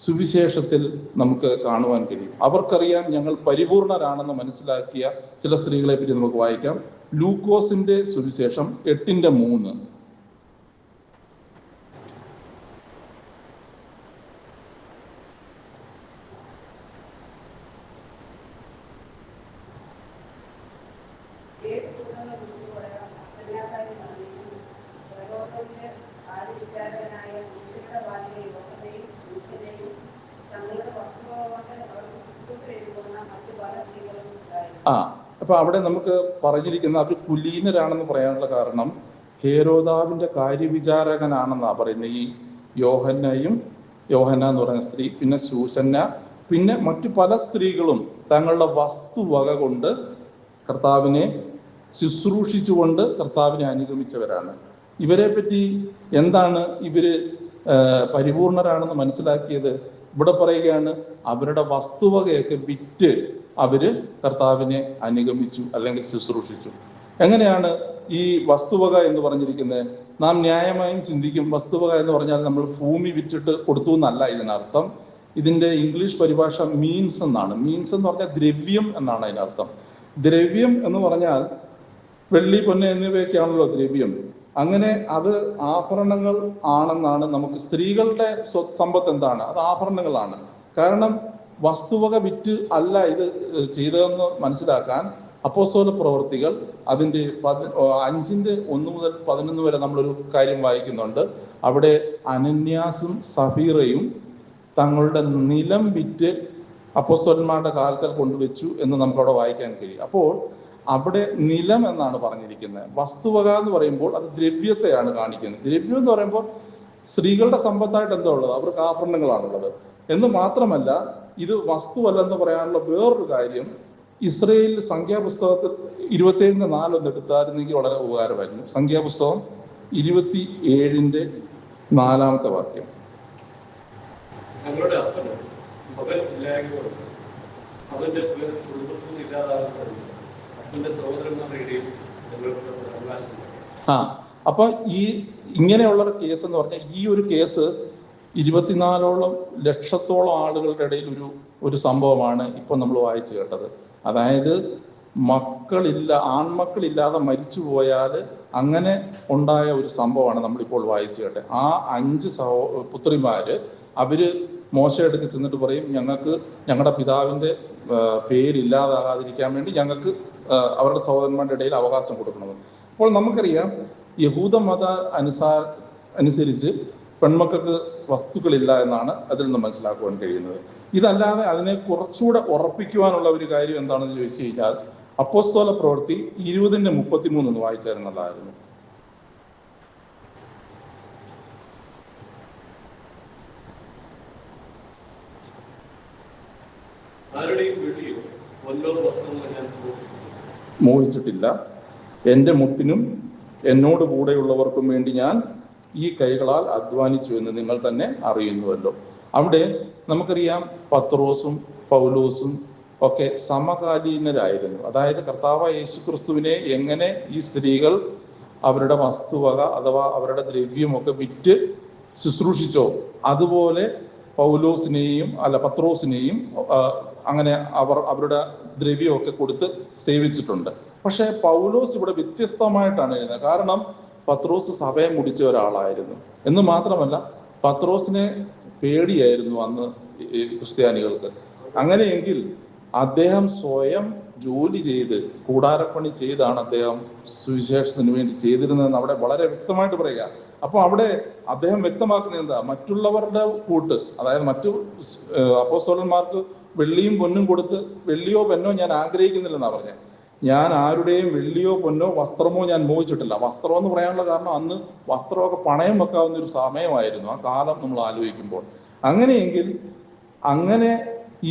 സുവിശേഷത്തിൽ നമുക്ക് കാണുവാൻ കഴിയും. അവർക്കറിയാം ഞങ്ങൾ പരിപൂർണരാണെന്ന് മനസ്സിലാക്കിയ ചില സ്ത്രീകളെ പറ്റി നമുക്ക് വായിക്കാം. ലൂക്കോസിന്റെ സുവിശേഷം 8:3. അപ്പൊ അവിടെ നമുക്ക് പറഞ്ഞിരിക്കുന്ന അവർ കുലീനരാണെന്ന് പറയാനുള്ള കാരണം ഹേരോദാവിന്റെ കാര്യവിചാരകനാണെന്നാ പറയുന്നത്. ഈ യോഹന്ന എന്ന് പറയുന്ന സ്ത്രീ, പിന്നെ സൂസന്ന, പിന്നെ മറ്റു പല സ്ത്രീകളും തങ്ങളുടെ വസ്തുവക കൊണ്ട് കർത്താവിനെ ശുശ്രൂഷിച്ചുകൊണ്ട് കർത്താവിനെ അനുഗമിച്ചവരാണ്. ഇവരെ പറ്റി എന്താണ് ഇവര് പരിപൂർണരാണെന്ന് മനസ്സിലാക്കിയത്? ഇവിടെ പറയുകയാണ്, അവരുടെ വസ്തുവകയൊക്കെ വിറ്റ് അവര് കർത്താവിനെ അനുഗമിച്ചു അല്ലെങ്കിൽ ശുശ്രൂഷിച്ചു. എങ്ങനെയാണ് ഈ വസ്തുവക എന്ന് പറഞ്ഞിരിക്കുന്നത്? നാം ന്യായമായും ചിന്തിക്കും, വസ്തുവക എന്ന് പറഞ്ഞാൽ നമ്മൾ ഭൂമി വിറ്റിട്ട് കൊടുത്തു എന്നല്ല ഇതിനർത്ഥം. ഇതിന്റെ ഇംഗ്ലീഷ് പരിഭാഷ മീൻസ് എന്നാണ്. മീൻസ് എന്ന് പറഞ്ഞാൽ ദ്രവ്യം എന്നാണ് അതിനർത്ഥം. ദ്രവ്യം എന്ന് പറഞ്ഞാൽ വെള്ളി, പൊന്ന് എന്നിവയൊക്കെയാണല്ലോ ദ്രവ്യം. അങ്ങനെ അത് ആഭരണങ്ങൾ ആണെന്നാണ് നമുക്ക്. സ്ത്രീകളുടെ സമ്പത്ത് എന്താണ്? അത് ആഭരണങ്ങളാണ്. കാരണം വസ്തുവക വിറ്റ് അല്ല ഇത് ചെയ്തതെന്ന് മനസ്സിലാക്കാൻ അപ്പോസ്തല പ്രവർത്തികൾ അതിൻ്റെ 5:1 മുതൽ 11 വരെ നമ്മളൊരു കാര്യം വായിക്കുന്നുണ്ട്. അവിടെ അനന്യാസും സഫീറയും തങ്ങളുടെ നിലം വിറ്റ് അപ്പോസ്തലന്മാരുടെ കാൽക്കൽ കൊണ്ടുവച്ചു എന്ന് നമുക്കവിടെ വായിക്കാൻ കഴിയും. അപ്പോൾ അവിടെ നിലം എന്നാണ് പറഞ്ഞിരിക്കുന്നത്. വസ്തുവക എന്ന് പറയുമ്പോൾ അത് ദ്രവ്യത്തെയാണ് കാണിക്കുന്നത്. ദ്രവ്യം എന്ന് പറയുമ്പോൾ സ്ത്രീകളുടെ സമ്പത്തായിട്ട് എന്താ ഉള്ളത്? അവർക്ക് ആഭരണങ്ങളാണുള്ളത് എന്ന് മാത്രമല്ല, ഇത് വസ്തുവല്ലെന്ന് പറയാനുള്ള വേറൊരു കാര്യം, ഇസ്രയേൽ സംഖ്യാപുസ്തകത്തിൽ 27:4 എടുത്തായിരുന്നെങ്കിൽ വളരെ ഉപകാരമായിരുന്നു. സംഖ്യാപുസ്തകം 27:4 വാക്യം. ഞങ്ങളുടെ അപ്പന് മകൻ ഇല്ലായ്മയോട് അവന്റെ കുടുംബത്തിൽ ഇല്ലാതാകുന്നത് അപ്പന്റെ സഹോദരന്മാരുടെ ഇടയിൽ ഞങ്ങൾക്ക് അവകാശം. അപ്പൊ ഈ ഇങ്ങനെയുള്ള കേസ് എന്ന് പറഞ്ഞാൽ, ഈ ഒരു കേസ് 24 ലക്ഷത്തോളം ആളുകളുടെ ഇടയിൽ ഒരു സംഭവമാണ് ഇപ്പൊ നമ്മൾ വായിച്ചു കേട്ടത്. അതായത് ആൺമക്കളില്ലാതെ മരിച്ചു പോയാൽ അങ്ങനെ ഉണ്ടായ ഒരു സംഭവമാണ് നമ്മളിപ്പോൾ വായിച്ചു കേട്ടത്. ആ 5 പുത്രിമാര് അവര് മോശയെടുത്ത് ചെന്നിട്ട് പറയും, ഞങ്ങളുടെ പിതാവിന്റെ പേരില്ലാതാകാതിരിക്കാൻ വേണ്ടി ഞങ്ങൾക്ക് അവരുടെ സഹോദരന്മാരുടെ ഇടയിൽ അവകാശം കൊടുക്കണമെന്ന്. അപ്പോൾ നമുക്കറിയാം, യഹൂദ മത അനുസരിച്ച് പെൺമക്കൾക്ക് വസ്തുക്കളില്ല എന്നാണ് അതിൽ നിന്ന് മനസ്സിലാക്കുവാൻ കഴിയുന്നത്. ഇതല്ലാതെ അതിനെ കുറച്ചുകൂടെ ഉറപ്പിക്കുവാനുള്ള ഒരു കാര്യം എന്താണെന്ന് ചോദിച്ചു കഴിഞ്ഞാൽ, അപ്പോസ്തല പ്രവൃത്തി 20:33 ഒന്ന് വായിച്ചായിരുന്നതായിരുന്നു. മോഹിച്ചിട്ടില്ല, എൻ്റെ മുട്ടിനും എന്നോട് കൂടെയുള്ളവർക്കും വേണ്ടി ഞാൻ ഈ കൈകളാൽ അധ്വാനിച്ചു എന്ന് നിങ്ങൾ തന്നെ അറിയുന്നുവല്ലോ. അവിടെ നമുക്കറിയാം, പത്രോസും പൗലോസും ഒക്കെ സമകാലീനരായിരുന്നു. അതായത് കർത്താവായ യേശുക്രിസ്തുവിനെ എങ്ങനെ ഈ സ്ത്രീകൾ അവരുടെ വസ്തുവക അഥവാ അവരുടെ ദ്രവ്യമൊക്കെ വിറ്റ് ശുശ്രൂഷിച്ചോ, അതുപോലെ പത്രോസിനെയും അങ്ങനെ അവരുടെ ദ്രവ്യമൊക്കെ കൊടുത്ത് സേവിച്ചിട്ടുണ്ട്. പക്ഷെ പൗലോസ് ഇവിടെ വ്യത്യസ്തമായിട്ടാണ് എഴുതുന്നത്. കാരണം പത്രോസ് സഭയെ മുടിച്ച ഒരാളായിരുന്നു എന്ന് മാത്രമല്ല, പത്രോസിനെ പേടിയായിരുന്നു അന്ന് ക്രിസ്ത്യാനികൾക്ക്. അങ്ങനെയെങ്കിൽ അദ്ദേഹം സ്വയം ജോലി ചെയ്ത് കൂടാരപ്പണി ചെയ്താണ് അദ്ദേഹം സുവിശേഷത്തിന് വേണ്ടി ചെയ്തിരുന്നതെന്ന് അവിടെ വളരെ വ്യക്തമായിട്ട് പറയുക. അപ്പൊ അവിടെ അദ്ദേഹം വ്യക്തമാക്കുന്നത് എന്താ? മറ്റുള്ളവരുടെ കൂട്ട്, അതായത് മറ്റു അപ്പോസ്തലന്മാർക്ക് വെള്ളിയും പൊന്നും കൊടുത്ത്, വെള്ളിയോ പൊന്നോ ഞാൻ ആഗ്രഹിക്കുന്നില്ലെന്നാ പറഞ്ഞത്. ഞാൻ ആരുടെയും വെള്ളിയോ പൊന്നോ വസ്ത്രമോ ഞാൻ മോഹിച്ചിട്ടില്ല. വസ്ത്രം എന്ന് പറയാനുള്ള കാരണം അന്ന് വസ്ത്രമൊക്കെ പണയം വെക്കാവുന്ന ഒരു സമയമായിരുന്നു ആ കാലം നമ്മൾ ആലോചിക്കുമ്പോൾ. അങ്ങനെയെങ്കിൽ അങ്ങനെ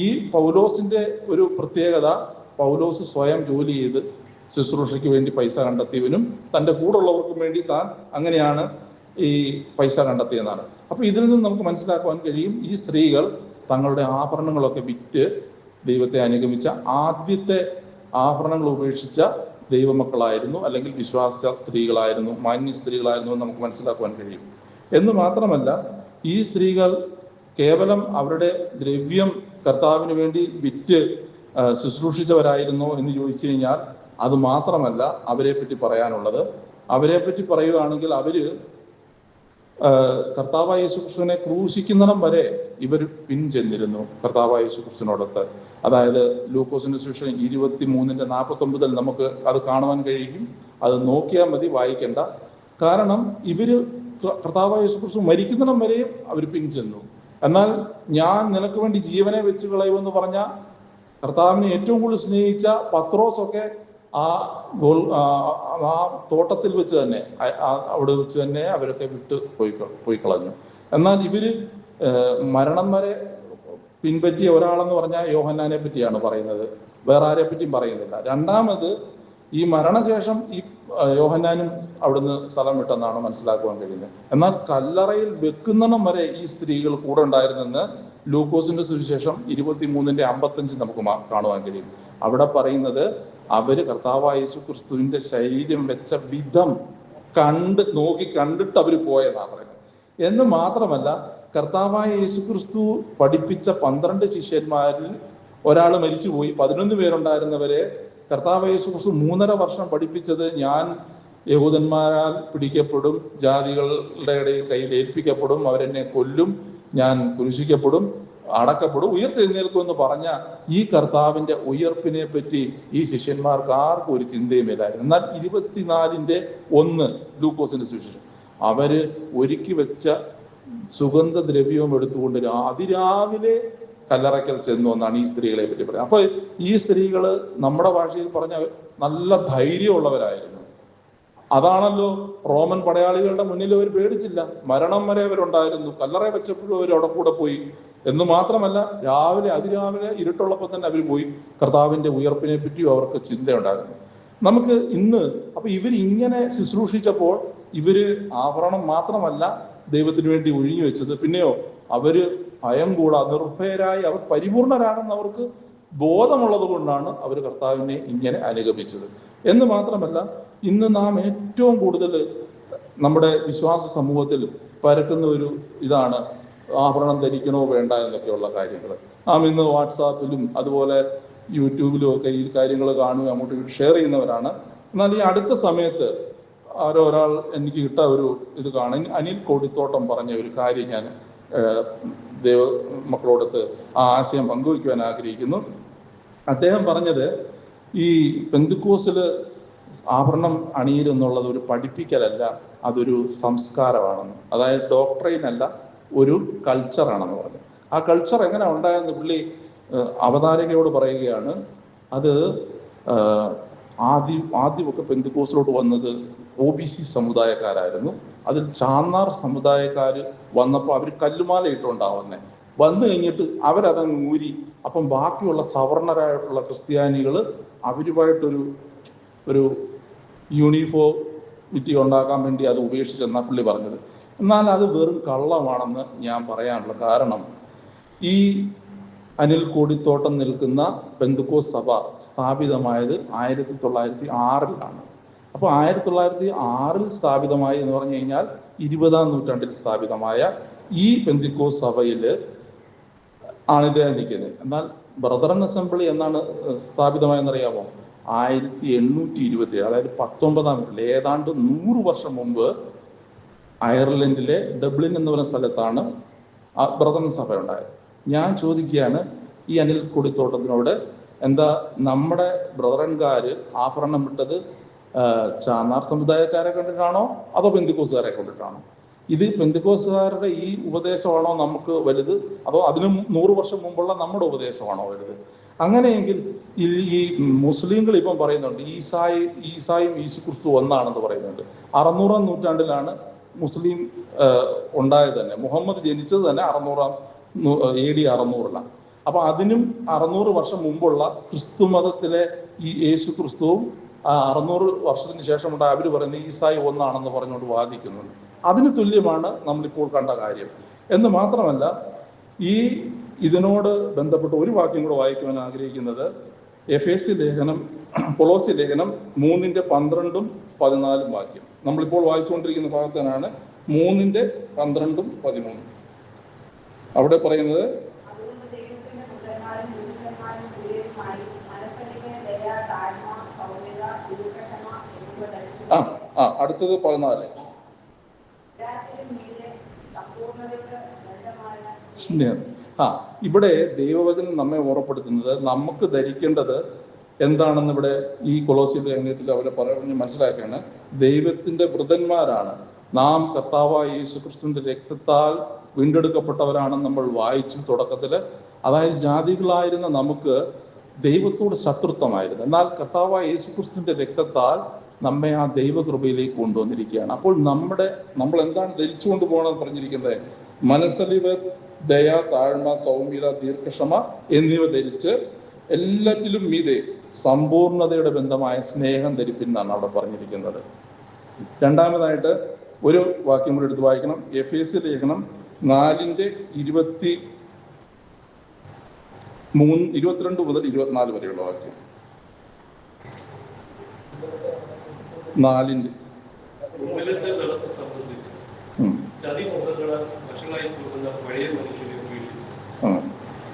ഈ പൗലോസിന്റെ ഒരു പ്രത്യേകത, പൗലോസ് സ്വയം ജോലി ചെയ്ത് ശുശ്രൂഷയ്ക്ക് വേണ്ടി പൈസ കണ്ടെത്തിയവനും തൻ്റെ കൂടെയുള്ളവർക്കും വേണ്ടി താൻ അങ്ങനെയാണ് ഈ പൈസ കണ്ടെത്തിയെന്നാണ്. അപ്പൊ ഇതിൽ നിന്ന് നമുക്ക് മനസ്സിലാക്കുവാൻ കഴിയും, ഈ സ്ത്രീകൾ തങ്ങളുടെ ആഭരണങ്ങളൊക്കെ വിറ്റ് ദൈവത്തെ അനുഗമിച്ച ആദ്യത്തെ ആഭരണങ്ങൾ ഉപേക്ഷിച്ച ദൈവമക്കളായിരുന്നു, അല്ലെങ്കിൽ വിശ്വാസ സ്ത്രീകളായിരുന്നു, മാന്യ സ്ത്രീകളായിരുന്നു എന്ന് നമുക്ക് മനസ്സിലാക്കുവാൻ കഴിയും. എന്ന് മാത്രമല്ല, ഈ സ്ത്രീകൾ കേവലം അവരുടെ ദ്രവ്യം കർത്താവിന് വേണ്ടി വിറ്റ് ശുശ്രൂഷിച്ചവരായിരുന്നോ എന്ന് ചോദിച്ചു കഴിഞ്ഞാൽ അത് മാത്രമല്ല അവരെ പറ്റി പറയാനുള്ളത്. അവരെ പറ്റി പറയുകയാണെങ്കിൽ അവര് കർത്താവായ യേശുക്രിസ്തുവിനെ ക്രൂശിക്കുന്നിടം വരെ ഇവർ പിൻചെന്നിരുന്നു കർത്താവായ യേശുക്രിസ്തുവിനോടൊത്ത്. അതായത് ലൂക്കോസിന്റെ സുവിശേഷം 23:49 നമുക്ക് അത് കാണുവാൻ കഴിയും. അത് നോക്കിയാൽ മതി, വായിക്കേണ്ട. കാരണം ഇവര് കർത്താവായ യേശുക്രിസ്തു മരിക്കുന്നിടം വരെയും അവർ പിൻചെന്നു. എന്നാൽ ഞാൻ നിനക്ക് വേണ്ടി ജീവനെ വെച്ച് കളയുമെന്ന് പറഞ്ഞ കർത്താവിനെ ഏറ്റവും കൂടുതൽ സ്നേഹിച്ച പത്രോസൊക്കെ ആ തോട്ടത്തിൽ വെച്ച് തന്നെ, അവിടെ വെച്ച് തന്നെ അവരൊക്കെ വിട്ട് പോയി കളഞ്ഞു. എന്നാൽ ഇവര് മരണം വരെ പിൻപറ്റിയ ഒരാളെന്ന് പറഞ്ഞാൽ യോഹന്നാനെ പറ്റിയാണ് പറയുന്നത്, വേറെ ആരെ പറ്റിയും പറയുന്നില്ല. രണ്ടാമത്, ഈ മരണശേഷം ഈ യോഹന്നാനും അവിടുന്ന് സ്ഥലം വിട്ടെന്നാണ് മനസ്സിലാക്കുവാൻ കഴിയുന്നത്. എന്നാൽ കല്ലറയിൽ വെക്കുന്നിടം വരെ ഈ സ്ത്രീകൾ കൂടെ ഉണ്ടായിരുന്നെന്ന് ലൂക്കോസിന്റെ സുവിശേഷം 23:55 നമുക്ക് കാണുവാൻ കഴിയും. അവിടെ പറയുന്നത് അവര് കർത്താവായ യേശു ക്രിസ്തുവിന്റെ ശരീരം വെച്ച വിധം കണ്ടിട്ട് അവര് പോയെന്നാണ് പറയുന്നത്. എന്ന് മാത്രമല്ല, കർത്താവായ യേശു ക്രിസ്തു പഠിപ്പിച്ച 12 ശിഷ്യന്മാരിൽ ഒരാൾ മരിച്ചുപോയി. 11 പേരുണ്ടായിരുന്നവരെ കർത്താവായ യേശു ക്രിസ്തു 3.5 വർഷം പഠിപ്പിച്ചത്, ഞാൻ യഹൂദന്മാരാൽ പിടിക്കപ്പെടും, ജാതികളുടെ ഇടയിൽ കയ്യിൽ ഏൽപ്പിക്കപ്പെടും, അവരെന്നെ കൊല്ലും, ഞാൻ കുരിശിക്കപ്പെടും, അടക്കപ്പെടും, ഉയർത്തെഴുന്നേൽക്കുമെന്ന് പറഞ്ഞ ഈ കർത്താവിന്റെ ഉയർപ്പിനെ പറ്റി ഈ ശിഷ്യന്മാർക്ക് ആർക്കും ഒരു ചിന്തയുമില്ലായിരുന്നു. എന്നാൽ 24:1 ലൂക്കോസിന്റെ സുവിശേഷം, അവര് ഒരുക്കി വെച്ച സുഗന്ധദ്രവ്യവും എടുത്തുകൊണ്ട് അതിരാവിലെ കല്ലറയ്ക്കൽ ചെന്നു എന്നാണ് ഈ സ്ത്രീകളെ പറ്റി പറയുന്നത്. അപ്പൊ ഈ സ്ത്രീകള് നമ്മുടെ ഭാഷയിൽ പറഞ്ഞ നല്ല ധൈര്യമുള്ളവരായിരുന്നു. അതാണല്ലോ റോമൻ പടയാളികളുടെ മുന്നിൽ അവർ പേടിച്ചില്ല. മരണം വരെ അവരുണ്ടായിരുന്നു. കല്ലറ വെച്ചപ്പോഴും അവർ അവിടെ കൂടെ പോയി. എന്ന് മാത്രമല്ല, അതിരാവിലെ ഇരുട്ടുള്ളപ്പോൾ തന്നെ അവർ പോയി. കർത്താവിന്റെ ഉയർപ്പിനെ പറ്റിയും അവർക്ക് ചിന്തയുണ്ടായിരുന്നു. നമുക്ക് ഇന്ന് അപ്പൊ ഇവരിങ്ങനെ ശുശ്രൂഷിച്ചപ്പോൾ ഇവര് ആഭരണം മാത്രമല്ല ദൈവത്തിന് വേണ്ടി ഒഴിഞ്ഞു വെച്ചത്, പിന്നെയോ അവര് ഭയം കൂടാതെ നിർഭയരായി അവർ പരിപൂർണരാണെന്ന് അവർക്ക് ബോധമുള്ളത് കൊണ്ടാണ് അവർ കർത്താവിനെ ഇങ്ങനെ അനുഗമിച്ചത്. എന്ന് മാത്രമല്ല, ഇന്ന് നാം ഏറ്റവും കൂടുതൽ നമ്മുടെ വിശ്വാസ സമൂഹത്തിൽ പരക്കുന്ന ഒരു ഇതാണ് ആഭരണം ധരിക്കണോ വേണ്ട എന്നൊക്കെയുള്ള കാര്യങ്ങൾ. നാം ഇന്ന് വാട്സാപ്പിലും അതുപോലെ യൂട്യൂബിലും ഒക്കെ ഈ കാര്യങ്ങൾ കാണുകയും അങ്ങോട്ട് ഷെയർ ചെയ്യുന്നവരാണ്. എന്നാൽ ഈ അടുത്ത സമയത്ത് ഒരാൾ എനിക്ക് കിട്ട ഒരു ഇത് കാണാൻ, അനിൽ കോടിത്തോട്ടം പറഞ്ഞ ഒരു കാര്യം ഞാൻ ദൈവ മക്കളോടത്ത് ആ ആശയം പങ്കുവയ്ക്കുവാൻ ആഗ്രഹിക്കുന്നു. അദ്ദേഹം പറഞ്ഞത്, ഈ പെന്തിക്കോസില് ആഭരണം അണിയരുന്നുള്ളത് ഒരു പഠിപ്പിക്കലല്ല, അതൊരു സംസ്കാരമാണെന്ന്. അതായത് ഡോക്ട്രൈൻ അല്ല, ഒരു കൾച്ചറാണെന്ന് പറഞ്ഞു. ആ കൾച്ചർ എങ്ങനെ ഉണ്ടായെന്ന് പുള്ളി അവതാരകയോട് പറയുകയാണ്. അത് ആദ്യമൊക്കെ പെന്തിക്കോസിലോട്ട് വന്നത് OBC സമുദായക്കാരായിരുന്നു. അതിൽ ചാന്നാർ സമുദായക്കാർ വന്നപ്പോൾ അവർ കല്ലുമാല ഇട്ടുണ്ടാവുന്നേ വന്നു കഴിഞ്ഞിട്ട് അവരതങ്ങ് ഊരി. അപ്പം ബാക്കിയുള്ള സവർണരായിട്ടുള്ള ക്രിസ്ത്യാനികൾ അവരുമായിട്ടൊരു യൂണിഫോമിറ്റി ഉണ്ടാക്കാൻ വേണ്ടി അത് ഉപേക്ഷിച്ചെന്നാണ് പുള്ളി പറഞ്ഞത്. എന്നാൽ അത് വെറും കള്ളമാണെന്ന് ഞാൻ പറയാനുള്ള കാരണം, ഈ അനിൽ കോടിത്തോട്ടം നിൽക്കുന്ന പെന്തക്കോസ് സഭ സ്ഥാപിതമായത് 1906-ലാണ്. അപ്പോൾ 1906 സ്ഥാപിതമായി എന്ന് പറഞ്ഞു കഴിഞ്ഞാൽ 20-ാം നൂറ്റാണ്ടിൽ സ്ഥാപിതമായ ഈ പെന്തക്കോസ് സഭയിൽ ആണ് ഇദ്ദേഹം നിൽക്കുന്നത്. എന്നാൽ ബ്രദറൻ അസംബ്ലി എന്നാണ് സ്ഥാപിതമായെന്നറിയാമോ? 1827, അതായത് 19-ാം നൂറ്റാണ്ടിൽ, ഏതാണ്ട് 100 വർഷം മുമ്പ് അയർലൻഡിലെ ഡബ്ലിൻ എന്ന് പറയുന്ന സ്ഥലത്താണ് ആ ബ്രദറൻ സഭ ഉണ്ടായത്. ഞാൻ ചോദിക്കുകയാണ് ഈ അനിൽ കൊടിത്തോട്ടത്തിനോട്, എന്താ നമ്മുടെ ബ്രദറൻകാര് ആഭരണം വിട്ടത് ചാന്നാർ സമുദായക്കാരെ കണ്ടിട്ടാണോ അതോ പെന്തിക്കോസുകാരെ കണ്ടിട്ടാണോ? ഇത് പെന്തിക്കോസുകാരുടെ ഈ ഉപദേശമാണോ നമുക്ക് വലുത്, അതോ അതിനും 100 വർഷം മുമ്പുള്ള നമ്മുടെ ഉപദേശമാണോ വലുത്? അങ്ങനെയെങ്കിൽ ഈ മുസ്ലിങ്ങൾ ഇപ്പം പറയുന്നുണ്ട് ഈസായും യേശു ക്രിസ്തു ഒന്നാണെന്ന് പറയുന്നുണ്ട്. 600-ാം നൂറ്റാണ്ടിലാണ് മുസ്ലിം ഉണ്ടായത് തന്നെ. മുഹമ്മദ് ജനിച്ചത് തന്നെ 600-ാം AD 600-ലാണ്. അപ്പൊ അതിനും 600 വർഷം മുമ്പുള്ള ക്രിസ്തു മതത്തിലെ ഈ യേശു ക്രിസ്തുവും 600 വർഷത്തിന് ശേഷമുണ്ടായ അവർ പറയുന്നത് ഈസായി ഒന്നാണെന്ന് പറഞ്ഞുകൊണ്ട് വാദിക്കുന്നുണ്ട്. അതിന് തുല്യമാണ് നമ്മളിപ്പോൾ കണ്ട കാര്യം. എന്ന് മാത്രമല്ല, ഇതിനോട് ബന്ധപ്പെട്ട് ഒരു വാക്യം കൂടെ വായിക്കുവാൻ ആഗ്രഹിക്കുന്നത്, എഫേസ്യ ലേഖനം, കൊളോസ്യ ലേഖനം 3:12-14 വാക്യം. നമ്മളിപ്പോൾ വായിച്ചുകൊണ്ടിരിക്കുന്ന ഭാഗത്തിനാണ് 3:12-13. അവിടെ പറയുന്നത്, അടുത്തത് 14. ഇവിടെ ദൈവവചനം നമ്മെ ഓർമ്മപ്പെടുത്തുന്നത് നമുക്ക് ധരിക്കേണ്ടത് എന്താണെന്ന് ഇവിടെ ഈ കൊളോസ്യ ലേഖനത്തിൽ അവരെ പറഞ്ഞ് മനസ്സിലാക്കുകയാണ്. ദൈവത്തിന്റെ വൃതന്മാരാണ് നാം, കർത്താവായ യേശുക്രിസ്തുവിന്റെ രക്തത്താൽ വീണ്ടെടുക്കപ്പെട്ടവരാണെന്ന് നമ്മൾ വായിച്ചു തുടക്കത്തില്. അതായത് ജാതികളായിരുന്ന നമുക്ക് ദൈവത്തോട് ശത്രുത്വമായിരുന്നു. എന്നാൽ കർത്താവായ യേശുക്രിസ്തുവിന്റെ രക്തത്താൽ നമ്മെ ആ ദൈവകൃപയിലേക്ക് കൊണ്ടുവന്നിരിക്കുകയാണ്. അപ്പോൾ നമ്മൾ എന്താണ് ധരിച്ചുകൊണ്ട് പോകണമെന്ന് പറഞ്ഞിരിക്കുന്നത്? മനസ്സലിവ്, ദയ, താഴ്മ, സൗമ്യത, ദീർഘക്ഷമ എന്നിവ ധരിച്ച് എല്ലാറ്റിലും മീതെ സമ്പൂർണതയുടെ ബന്ധമായ സ്നേഹം ധരിപ്പിൻ എന്നാണ് അവിടെ പറഞ്ഞിരിക്കുന്നത്. രണ്ടാമതായിട്ട് ഒരു വാക്യം കൂടി എടുത്ത് വായിക്കണം. എഫേസ്യ ലേഖനം 4:22 മുതൽ 24 വരെയുള്ള വാക്യം. 4 മുമ്പിലത്തെ നടപ്പ് സംബന്ധിച്ച് ചതിമുഖങ്ങളാൽ വഷളായി പോകുന്ന പഴയ മനുഷ്യനെ ഉപേക്ഷിച്ചു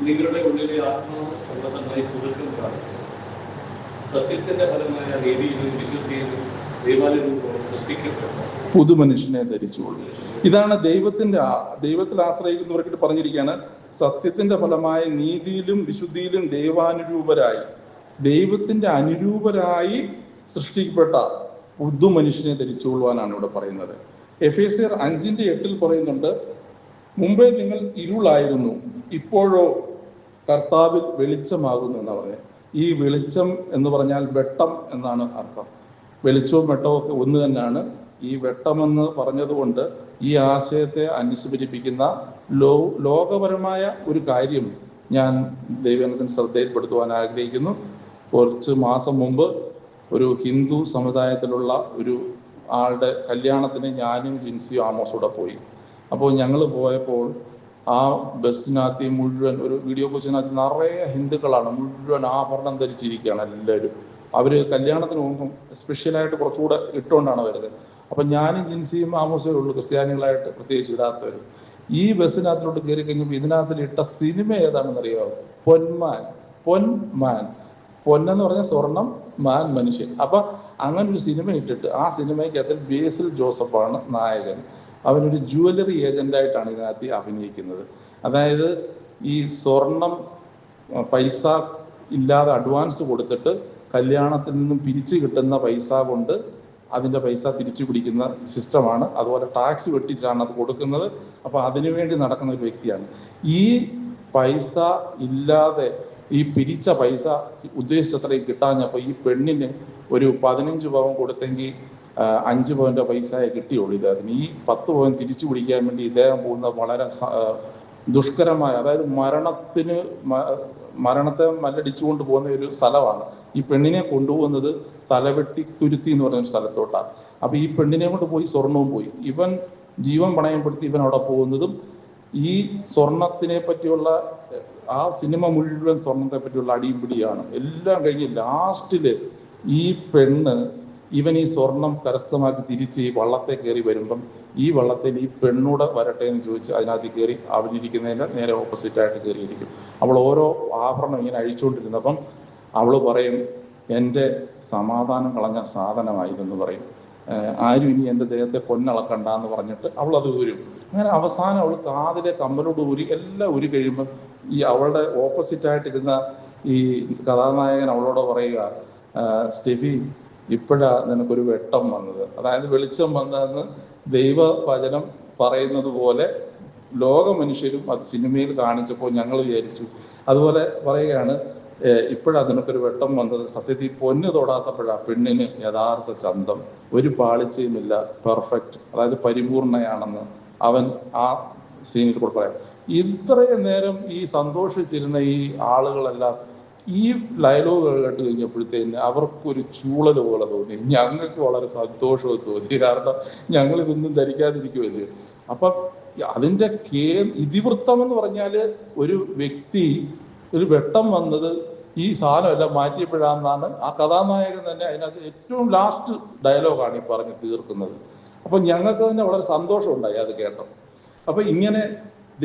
നിങ്ങളുടെ ഉള്ളിലെ ആത്മാവ് സംബന്ധമായി പുതുക്കം പ്രാപിച്ചു സത്യത്തിന്റെ ഫലമായ നീതിയിലും വിശുദ്ധിയിലും ദൈവാലയവും സൃഷ്ടിക്കപ്പെട്ട പുതുമനുഷ്യനെ ധരിച്ചുകൊള്ളു. ഇതാണ് ദൈവത്തിൽ ആശ്രയിക്കുന്നവർക്ക് പറഞ്ഞിരിക്കുകയാണ്. സത്യത്തിന്റെ ഫലമായ നീതിയിലും വിശുദ്ധിയിലും ദൈവത്തിന്റെ അനുരൂപരായി സൃഷ്ടിക്കപ്പെട്ട പുതുമനുഷ്യനെ ധരിച്ചുകൊള്ളുവാനാണ് ഇവിടെ പറയുന്നത്. എഫേസ്യർ 5:8 പറയുന്നുണ്ട്, മുമ്പേ നിങ്ങൾ ഇരുളായിരുന്നു, ഇപ്പോഴോ കർത്താവിൽ വെളിച്ചമാകുന്നു എന്നാണ് പറഞ്ഞത്. ഈ വെളിച്ചം എന്ന് പറഞ്ഞാൽ വെട്ടം എന്നാണ് അർത്ഥം. വെളിച്ചവും വെട്ടവും ഒക്കെ ഒന്ന് തന്നെയാണ്. ഈ വെട്ടമെന്ന് പറഞ്ഞതുകൊണ്ട് ഈ ആശയത്തെ അനുസ്മരിപ്പിക്കുന്ന ലോകപരമായ ഒരു കാര്യം ഞാൻ ദൈവത്തിന് ശ്രദ്ധയിൽപ്പെടുത്തുവാൻ ആഗ്രഹിക്കുന്നു. കുറച്ച് മാസം മുമ്പ് ഒരു ഹിന്ദു സമുദായത്തിലുള്ള ഒരു ആളുടെ കല്യാണത്തിന് ഞാനും ജിൻസിയും ആമോസൂടെ പോയി. അപ്പോൾ ഞങ്ങൾ പോയപ്പോൾ ആ ബസ്സിനകത്ത് മുഴുവൻ ഒരു വീഡിയോ കോച്ചിനകത്ത് നിറയെ ഹിന്ദുക്കളാണ്, മുഴുവൻ ആഭരണം ധരിച്ചിരിക്കുകയാണ് എല്ലാവരും. അവർ കല്യാണത്തിന് പോകുമ്പം സ്പെഷ്യലായിട്ട് കുറച്ചുകൂടെ ഇട്ടുകൊണ്ടാണ് വരുന്നത്. അപ്പം ഞാനും ജിൻസിയും ആമോസേ ഉള്ളൂ ക്രിസ്ത്യാനികളായിട്ട് പ്രത്യേകിച്ച് ഇടാത്തവർ. ഈ ബസ്സിനകത്തിലോട്ട് കയറി കഴിഞ്ഞപ്പോൾ ഇതിനകത്തിൽ ഇട്ട സിനിമ ഏതാണെന്ന് അറിയാമോ? പൊന്മാൻ. പൊന്നെന്ന് പറഞ്ഞാൽ സ്വർണം, മാൻ മനുഷ്യൻ. അപ്പൊ അങ്ങനെ ഒരു സിനിമ ഇട്ടിട്ട് ആ സിനിമയ്ക്കകത്ത് ബേസിൽ ജോസഫാണ് നായകൻ. അവനൊരു ജുവലറി ഏജന്റായിട്ടാണ് ഇതിനകത്ത് അഭിനയിക്കുന്നത്. അതായത് ഈ സ്വർണം പൈസ ഇല്ലാതെ അഡ്വാൻസ് കൊടുത്തിട്ട് കല്യാണത്തിൽ നിന്നും പിരിച്ചു കിട്ടുന്ന പൈസ കൊണ്ട് അതിൻ്റെ പൈസ തിരിച്ചു പിടിക്കുന്ന സിസ്റ്റമാണ്. അതുപോലെ ടാക്സ് വെട്ടിച്ചാണ് അത് കൊടുക്കുന്നത്. അപ്പൊ അതിനുവേണ്ടി നടക്കുന്ന ഒരു വ്യക്തിയാണ്. ഈ പൈസ ഇല്ലാതെ ഈ പിരിച്ച പൈസ ഉദ്ദേശിച്ചത്രയും കിട്ടാഞ്ഞപ്പോൾ ഈ പെണ്ണിന് ഒരു 15 പവൻ കൊടുത്തെങ്കിൽ 5 പവന്റെ പൈസയെ കിട്ടിയുള്ളൂ ഇദ്ദേഹത്തിന്. ഈ 10 പവൻ തിരിച്ചു പിടിക്കാൻ വേണ്ടി ഇദ്ദേഹം പോകുന്ന വളരെ ദുഷ്കരമായ, അതായത് മരണത്തെ മല്ലടിച്ചുകൊണ്ട് പോകുന്ന ഒരു സ്ഥലമാണ്. ഈ പെണ്ണിനെ കൊണ്ടുപോകുന്നത് തലവെട്ടി തുരുത്തി എന്ന് പറയുന്ന ഒരു സ്ഥലത്തോട്ടാണ്. അപ്പൊ ഈ പെണ്ണിനെ കൊണ്ട് പോയി സ്വർണവും പോയി. ഇവൻ ജീവൻ പണയപ്പെടുത്തി ഇവൻ അവിടെ പോകുന്നതും ഈ സ്വർണത്തിനെ പറ്റിയുള്ള ആ സിനിമ മുഴുവൻ സ്വർണത്തെ പറ്റിയുള്ള അടിയും പിടിയാണ്. എല്ലാം കഴിഞ്ഞ് ലാസ്റ്റില് ഈ പെണ്ണ് ഇവൻ ഈ സ്വർണം കരസ്ഥമാക്കി തിരിച്ച് ഈ വള്ളത്തെ കയറി വരുമ്പം ഈ വള്ളത്തിൽ ഈ പെണ്ണൂടെ വരട്ടെ എന്ന് ചോദിച്ച് അതിനകത്ത് കയറി അവനിരിക്കുന്നതിൻ്റെ നേരെ ഓപ്പോസിറ്റായിട്ട് കയറിയിരിക്കും. അവൾ ഓരോ ആഭരണം ഇങ്ങനെ അഴിച്ചുകൊണ്ടിരുന്നപ്പം അവൾ പറയും, എൻ്റെ സമാധാനം കളഞ്ഞ സാധനമായതെന്ന് പറയും. ആരും ഇനി എൻ്റെ ദേഹത്തെ പൊന്നളക്കണ്ട എന്ന് പറഞ്ഞിട്ട് അവൾ അത് ഊരും. അങ്ങനെ അവസാനം അവൾ കാതിലെ കമ്മലോട് ഊരി എല്ലാം ഊരി കഴിയുമ്പം ഈ അവളുടെ ഓപ്പോസിറ്റായിട്ടിരുന്ന ഈ കഥാനായകൻ അവളോട് പറയുക, സ്റ്റെഫി, ഇപ്പോഴാ നിനക്കൊരു വെട്ടം വന്നത്. അതായത് വെളിച്ചം വന്നതെന്ന് ദൈവവചനം പറയുന്നത് പോലെ ലോക മനുഷ്യരും അത് സിനിമയിൽ കാണിച്ചപ്പോൾ ഞങ്ങൾ വിചാരിച്ചു. അതുപോലെ പറയുകയാണ്, ഇപ്പോഴാ നിനക്കൊരു വെട്ടം വന്നത്. സത്യത്തിൽ പൊന്ന് തൊടാത്തപ്പോഴാ പെണ്ണിന് യഥാർത്ഥ ചന്തം, ഒരു പാളിച്ചയുമില്ല, പെർഫെക്റ്റ്, അതായത് പരിപൂർണയാണെന്ന് അവൻ ആ സീനിൽ കൂടെ പറയാം. ഇത്രയും നേരം ഈ സന്തോഷിച്ചിരുന്ന ഈ ആളുകളെല്ലാം ഈ ഡയലോഗ് കേട്ട് കഴിഞ്ഞപ്പോഴത്തേന് അവർക്കൊരു ചൂളൽ പോലെ തോന്നി. ഞങ്ങൾക്ക് വളരെ സന്തോഷവും തോന്നി. കാരണം ഞങ്ങൾ ഇതൊന്നും ധരിക്കാതിരിക്കുമല്ലേ. അപ്പൊ അതിൻ്റെ ഇതിവൃത്തം എന്ന് പറഞ്ഞാൽ ഒരു വ്യക്തി ഒരു വെട്ടം വന്നത് ഈ സാധനമെല്ലാം മാറ്റിയപ്പോഴാണെന്നാണ് ആ കഥാനായകൻ തന്നെ അതിനകത്ത് ഏറ്റവും ലാസ്റ്റ് ഡയലോഗാണ് ഈ പറഞ്ഞ് തീർക്കുന്നത്. അപ്പൊ ഞങ്ങൾക്ക് തന്നെ വളരെ സന്തോഷം ഉണ്ടായി അത് കേട്ടോ. അപ്പൊ ഇങ്ങനെ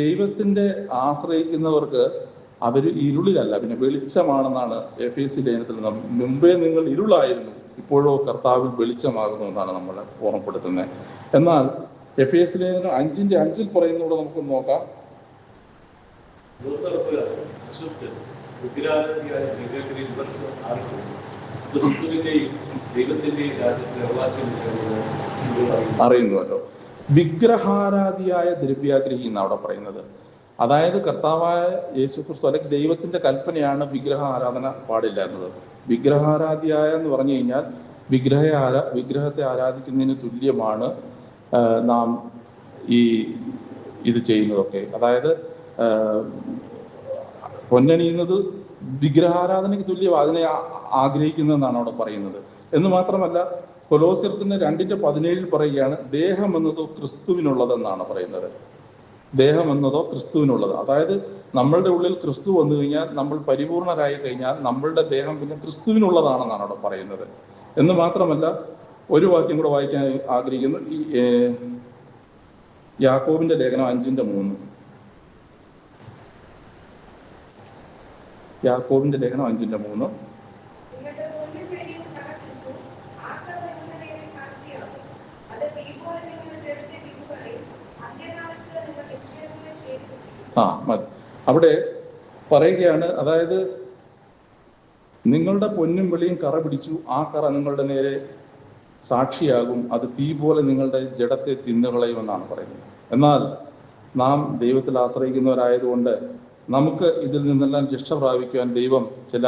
ദൈവത്തിന്റെ ആശ്രയിക്കുന്നവർക്ക് അവർ ഇരുളിലല്ല, പിന്നെ വെളിച്ചമാണെന്നാണ് എഫേസ്യ ലേഖനത്തിൽ മുമ്പേ നിങ്ങൾ ഇരുളായിരുന്നു, ഇപ്പോഴോ കർത്താവിൽ വെളിച്ചമാകുന്നു എന്നാണ് നമ്മൾ ഓർമ്മപ്പെടുത്തുന്നത്. എന്നാൽ എഫേസ്യ ലേഖനം 5:5 പറയുന്നതോടെ നമുക്ക് നോക്കാം. അറിയുന്നുവല്ലോ. വിഗ്രഹാരാധിയായ ദ്രവ്യാഗ്രഹി എന്നാണ് അവിടെ പറയുന്നത്. അതായത് കർത്താവായ യേശുക്രിസ്തു അല്ലെങ്കിൽ ദൈവത്തിന്റെ കൽപ്പനയാണ് വിഗ്രഹ ആരാധന പാടില്ല എന്നത്. വിഗ്രഹാരാധിയായ എന്ന് പറഞ്ഞു കഴിഞ്ഞാൽ വിഗ്രഹത്തെ ആരാധിക്കുന്നതിന് തുല്യമാണ് നാം ഇത് ചെയ്യുന്നതൊക്കെ. അതായത് പൊന്നണിയുന്നത് വിഗ്രഹാരാധനയ്ക്ക് തുല്യം അതിനെ ആഗ്രഹിക്കുന്നതെന്നാണ് അവിടെ പറയുന്നത്. എന്ന് മാത്രമല്ല കൊലോസ്യർത്തിന് 2:17 പറയുകയാണ്, ദേഹം എന്നതോ ക്രിസ്തുവിനുള്ളതെന്നാണ് പറയുന്നത്. ദേഹം എന്നതോ ക്രിസ്തുവിനുള്ളത്. അതായത് നമ്മളുടെ ഉള്ളിൽ ക്രിസ്തു വന്നു കഴിഞ്ഞാൽ, നമ്മൾ പരിപൂർണരായി കഴിഞ്ഞാൽ നമ്മളുടെ ദേഹം പിന്നെ ക്രിസ്തുവിനുള്ളതാണെന്നാണ് അവിടെ പറയുന്നത്. എന്ന് മാത്രമല്ല ഒരു വാക്യം കൂടെ വായിക്കാൻ ആഗ്രഹിക്കുന്നു. ഈ യാക്കോബിന്റെ ലേഖനം 5:3. യാക്കോബിന്റെ ലേഖനം 5:3. മതി. അവിടെ പറയുകയാണ്, അതായത് നിങ്ങളുടെ പൊന്നും വെളിയും കറ പിടിച്ചു, ആ കറ നിങ്ങളുടെ നേരെ സാക്ഷിയാകും, അത് തീ പോലെ നിങ്ങളുടെ ജഡത്തെ തിന്നുകളയുമെന്നാണ് പറയുന്നത്. എന്നാൽ നാം ദൈവത്തിൽ ആശ്രയിക്കുന്നവരായതുകൊണ്ട് നമുക്ക് ഇതിൽ നിന്നെല്ലാം രക്ഷ പ്രാപിക്കുവാൻ ദൈവം ചില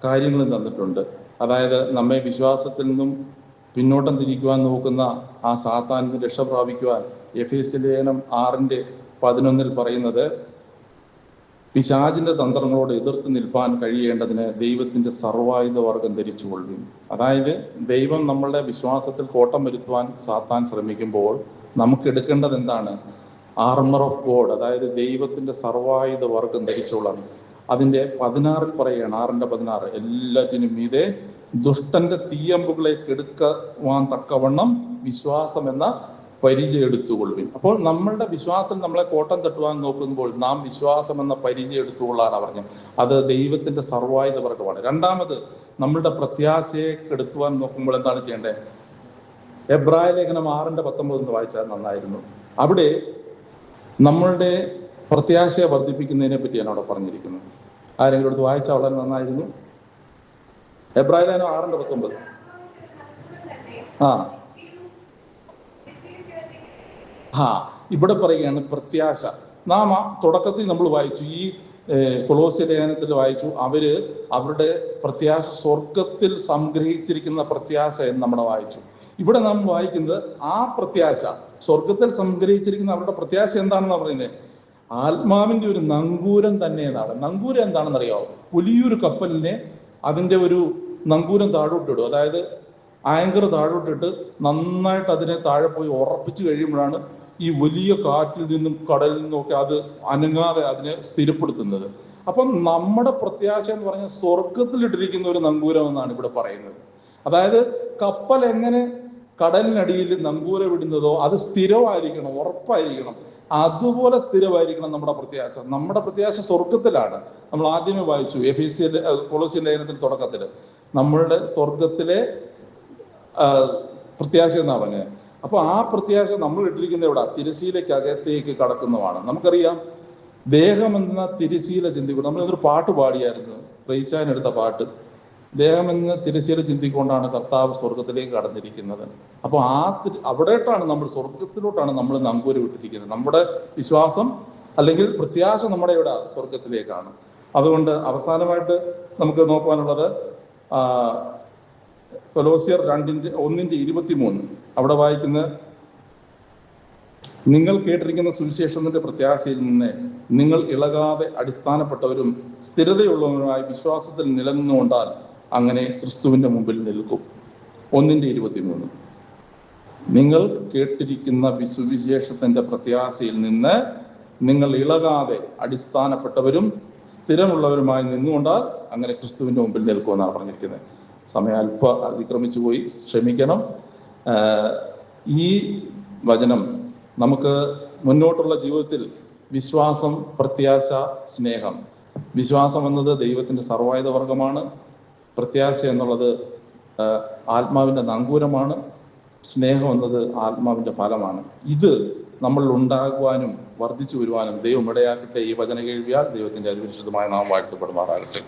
കാര്യങ്ങളും തന്നിട്ടുണ്ട്. അതായത് നമ്മെ വിശ്വാസത്തിൽ നിന്നും പിന്നോട്ടം തിരിക്കുവാൻ നോക്കുന്ന ആ സാത്താനിൽ രക്ഷ പ്രാപിക്കുവാൻ എഫേസ്യ ലേഖനം 6:11 പറയുന്നത്, പിശാചിന്റെ തന്ത്രങ്ങളോട് എതിർത്ത് നിൽപ്പാൻ കഴിയേണ്ടതിന് ദൈവത്തിന്റെ സർവായുധ വർഗം ധരിച്ചുകൊള്ളും. അതായത് ദൈവം നമ്മളുടെ വിശ്വാസത്തിൽ കോട്ടം വരുത്തുവാൻ സാത്താൻ ശ്രമിക്കുമ്പോൾ നമുക്ക് എടുക്കേണ്ടത് എന്താണ്? ആർമർ ഓഫ് ഗോഡ്, അതായത് ദൈവത്തിന്റെ സർവായുധ വർഗം ധരിച്ചുകൊള്ളാം. അതിന്റെ 16 പറയുകയാണ്, 6:16, എല്ലാറ്റിനും മീതെ ദുഷ്ടന്റെ തീയമ്പുകളെ കെടുക്കുവാൻ തക്കവണ്ണം വിശ്വാസം എന്ന പരിചയം എടുത്തുകൊള്ളുവിൻ. അപ്പോൾ നമ്മളുടെ വിശ്വാസത്തിൽ നമ്മളെ കോട്ടം തട്ടുവാൻ നോക്കുമ്പോൾ നാം വിശ്വാസം എന്ന പരിചയം എടുത്തുകൊള്ളാനാണ് പറഞ്ഞത്. അത് ദൈവത്തിന്റെ സർവായുധ വർഗമാണ്. രണ്ടാമത് നമ്മളുടെ പ്രത്യാശയെ കെടുത്തുവാൻ നോക്കുമ്പോൾ എന്താണ് ചെയ്യേണ്ടത്? എബ്രായ ലേഖനം 6:19 വായിച്ചാൽ നന്നായിരുന്നു. അവിടെ നമ്മളുടെ പ്രത്യാശയെ വർദ്ധിപ്പിക്കുന്നതിനെ പറ്റിയാണ് അവിടെ പറഞ്ഞിരിക്കുന്നത്. ആരെങ്കിലും എടുത്ത് വായിച്ചാൽ വളരെ നന്നായിരുന്നു. എബ്രായ ലേഖനം 6:19. ഇവിടെ പറയുകയാണ് പ്രത്യാശ. നാം തുടക്കത്തിൽ നമ്മൾ വായിച്ചു, ഈ കൊളോസ്യ ലേഖനത്തിൽ വായിച്ചു, അവരുടെ പ്രത്യാശ സ്വർഗത്തിൽ സംഗ്രഹിച്ചിരിക്കുന്ന പ്രത്യാശ എന്ന് നമ്മൾ വായിച്ചു. ഇവിടെ നാം വായിക്കുന്നത് ആ പ്രത്യാശ സ്വർഗത്തിൽ സംഗ്രഹിച്ചിരിക്കുന്ന അവരുടെ പ്രത്യാശ എന്താണെന്നാണ് പറയുന്നത്? ആത്മാവിന്റെ ഒരു നങ്കൂരം തന്നെ എന്നാണ്. നങ്കൂരം എന്താണെന്ന് അറിയാമോ? വലിയൊരു കപ്പലിനെ അതിന്റെ ഒരു നങ്കൂരം താഴോട്ടിടും. അതായത് ആങ്കർ താഴോട്ടിട്ട് നന്നായിട്ട് അതിനെ താഴെ പോയി ഉറപ്പിച്ചു കഴിയുമ്പോഴാണ് ഈ വലിയ കാറ്റിൽ നിന്നും കടലിൽ നിന്നും ഒക്കെ അത് അനങ്ങാതെ അതിനെ സ്ഥിരപ്പെടുത്തുന്നത്. അപ്പം നമ്മുടെ പ്രത്യാശ എന്ന് പറഞ്ഞാൽ സ്വർഗത്തിലിട്ടിരിക്കുന്ന ഒരു നങ്കൂരം എന്നാണ് ഇവിടെ പറയുന്നത്. അതായത് കപ്പൽ എങ്ങനെ കടലിനടിയിൽ നങ്കൂരം ഇടുന്നതോ അത് സ്ഥിരമായിരിക്കണം, ഉറപ്പായിരിക്കണം. അതുപോലെ സ്ഥിരമായിരിക്കണം നമ്മുടെ പ്രത്യാശ. നമ്മുടെ പ്രത്യാശ സ്വർഗത്തിലാണ്. നമ്മൾ ആദ്യമേ വായിച്ചു കൊളോസ്യ ലേഖനത്തിൽ തുടക്കത്തിൽ നമ്മളുടെ സ്വർഗത്തിലെ പ്രത്യാശ എന്നാ പറഞ്ഞത്. അപ്പൊ ആ പ്രത്യാശ നമ്മൾ ഇട്ടിരിക്കുന്ന എവിടെ? തിരശീലയ്ക്ക് അകത്തേക്ക് കടക്കുന്നതാണ്. നമുക്കറിയാം, ദേഹം എന്ന തിരശീല ചിന്തിക്കൊണ്ട് നമ്മളൊരു പാട്ട് പാടിയായിരുന്നു, റീച്ചാൻ എടുത്ത പാട്ട്. ദേഹം എന്ന തിരശീല ചിന്തിക്കൊണ്ടാണ് കർത്താവ് സ്വർഗത്തിലേക്ക് കടന്നിരിക്കുന്നത്. അപ്പൊ അവിടേട്ടാണ് നമ്മൾ, സ്വർഗത്തിലോട്ടാണ് നമ്മൾ നങ്കൂരം ഇട്ടിരിക്കുന്നത്. നമ്മുടെ വിശ്വാസം അല്ലെങ്കിൽ പ്രത്യാശ നമ്മുടെ ഇവിടെ സ്വർഗത്തിലേക്കാണ്. അതുകൊണ്ട് അവസാനമായിട്ട് നമുക്ക് നോക്കുവാനുള്ളത് കൊലോസ്യർ 1:23 അവിടെ വായിക്കുന്ന, നിങ്ങൾ കേട്ടിരിക്കുന്ന സുവിശേഷത്തിന്റെ പ്രത്യാശയിൽ നിന്ന് നിങ്ങൾ ഇളകാതെ അടിസ്ഥാനപ്പെട്ടവരും സ്ഥിരതയുള്ളവരുമായി വിശ്വാസത്തിൽ നിലനിന്നുകൊണ്ടാൽ അങ്ങനെ ക്രിസ്തുവിന്റെ മുമ്പിൽ നിൽക്കും. 1:23. നിങ്ങൾ കേട്ടിരിക്കുന്ന സുവിശേഷത്തിന്റെ പ്രത്യാശയിൽ നിന്ന് നിങ്ങൾ ഇളകാതെ അടിസ്ഥാനപ്പെട്ടവരും സ്ഥിരമുള്ളവരുമായി നിന്നുകൊണ്ടാൽ അങ്ങനെ ക്രിസ്തുവിന്റെ മുമ്പിൽ നിൽക്കുമെന്നാണ് പറഞ്ഞിരിക്കുന്നത്. സമയം അല്പം അതിക്രമിച്ചു പോയി, ക്ഷമിക്കണം. ഈ വചനം നമുക്ക് മുന്നോട്ടുള്ള ജീവിതത്തിൽ വിശ്വാസം, പ്രത്യാശ, സ്നേഹം. വിശ്വാസം എന്നത് ദൈവത്തിന്റെ സർവായുധ വർഗമാണ്. പ്രത്യാശ എന്നുള്ളത് ആത്മാവിന്റെ നങ്കൂരമാണ്. സ്നേഹം എന്നത് ആത്മാവിന്റെ ഫലമാണ്. ഇത് നമ്മൾ ഉണ്ടാകുവാനും വർദ്ധിച്ചു വരുവാനും ദൈവം ഇടയാക്കട്ടെ. ഈ വചന കേൾവിയാൽ ദൈവത്തിന്റെ അതിപരിശുദ്ധമായ നാമം വാഴ്ത്തപ്പെടുമാറാകട്ടെ.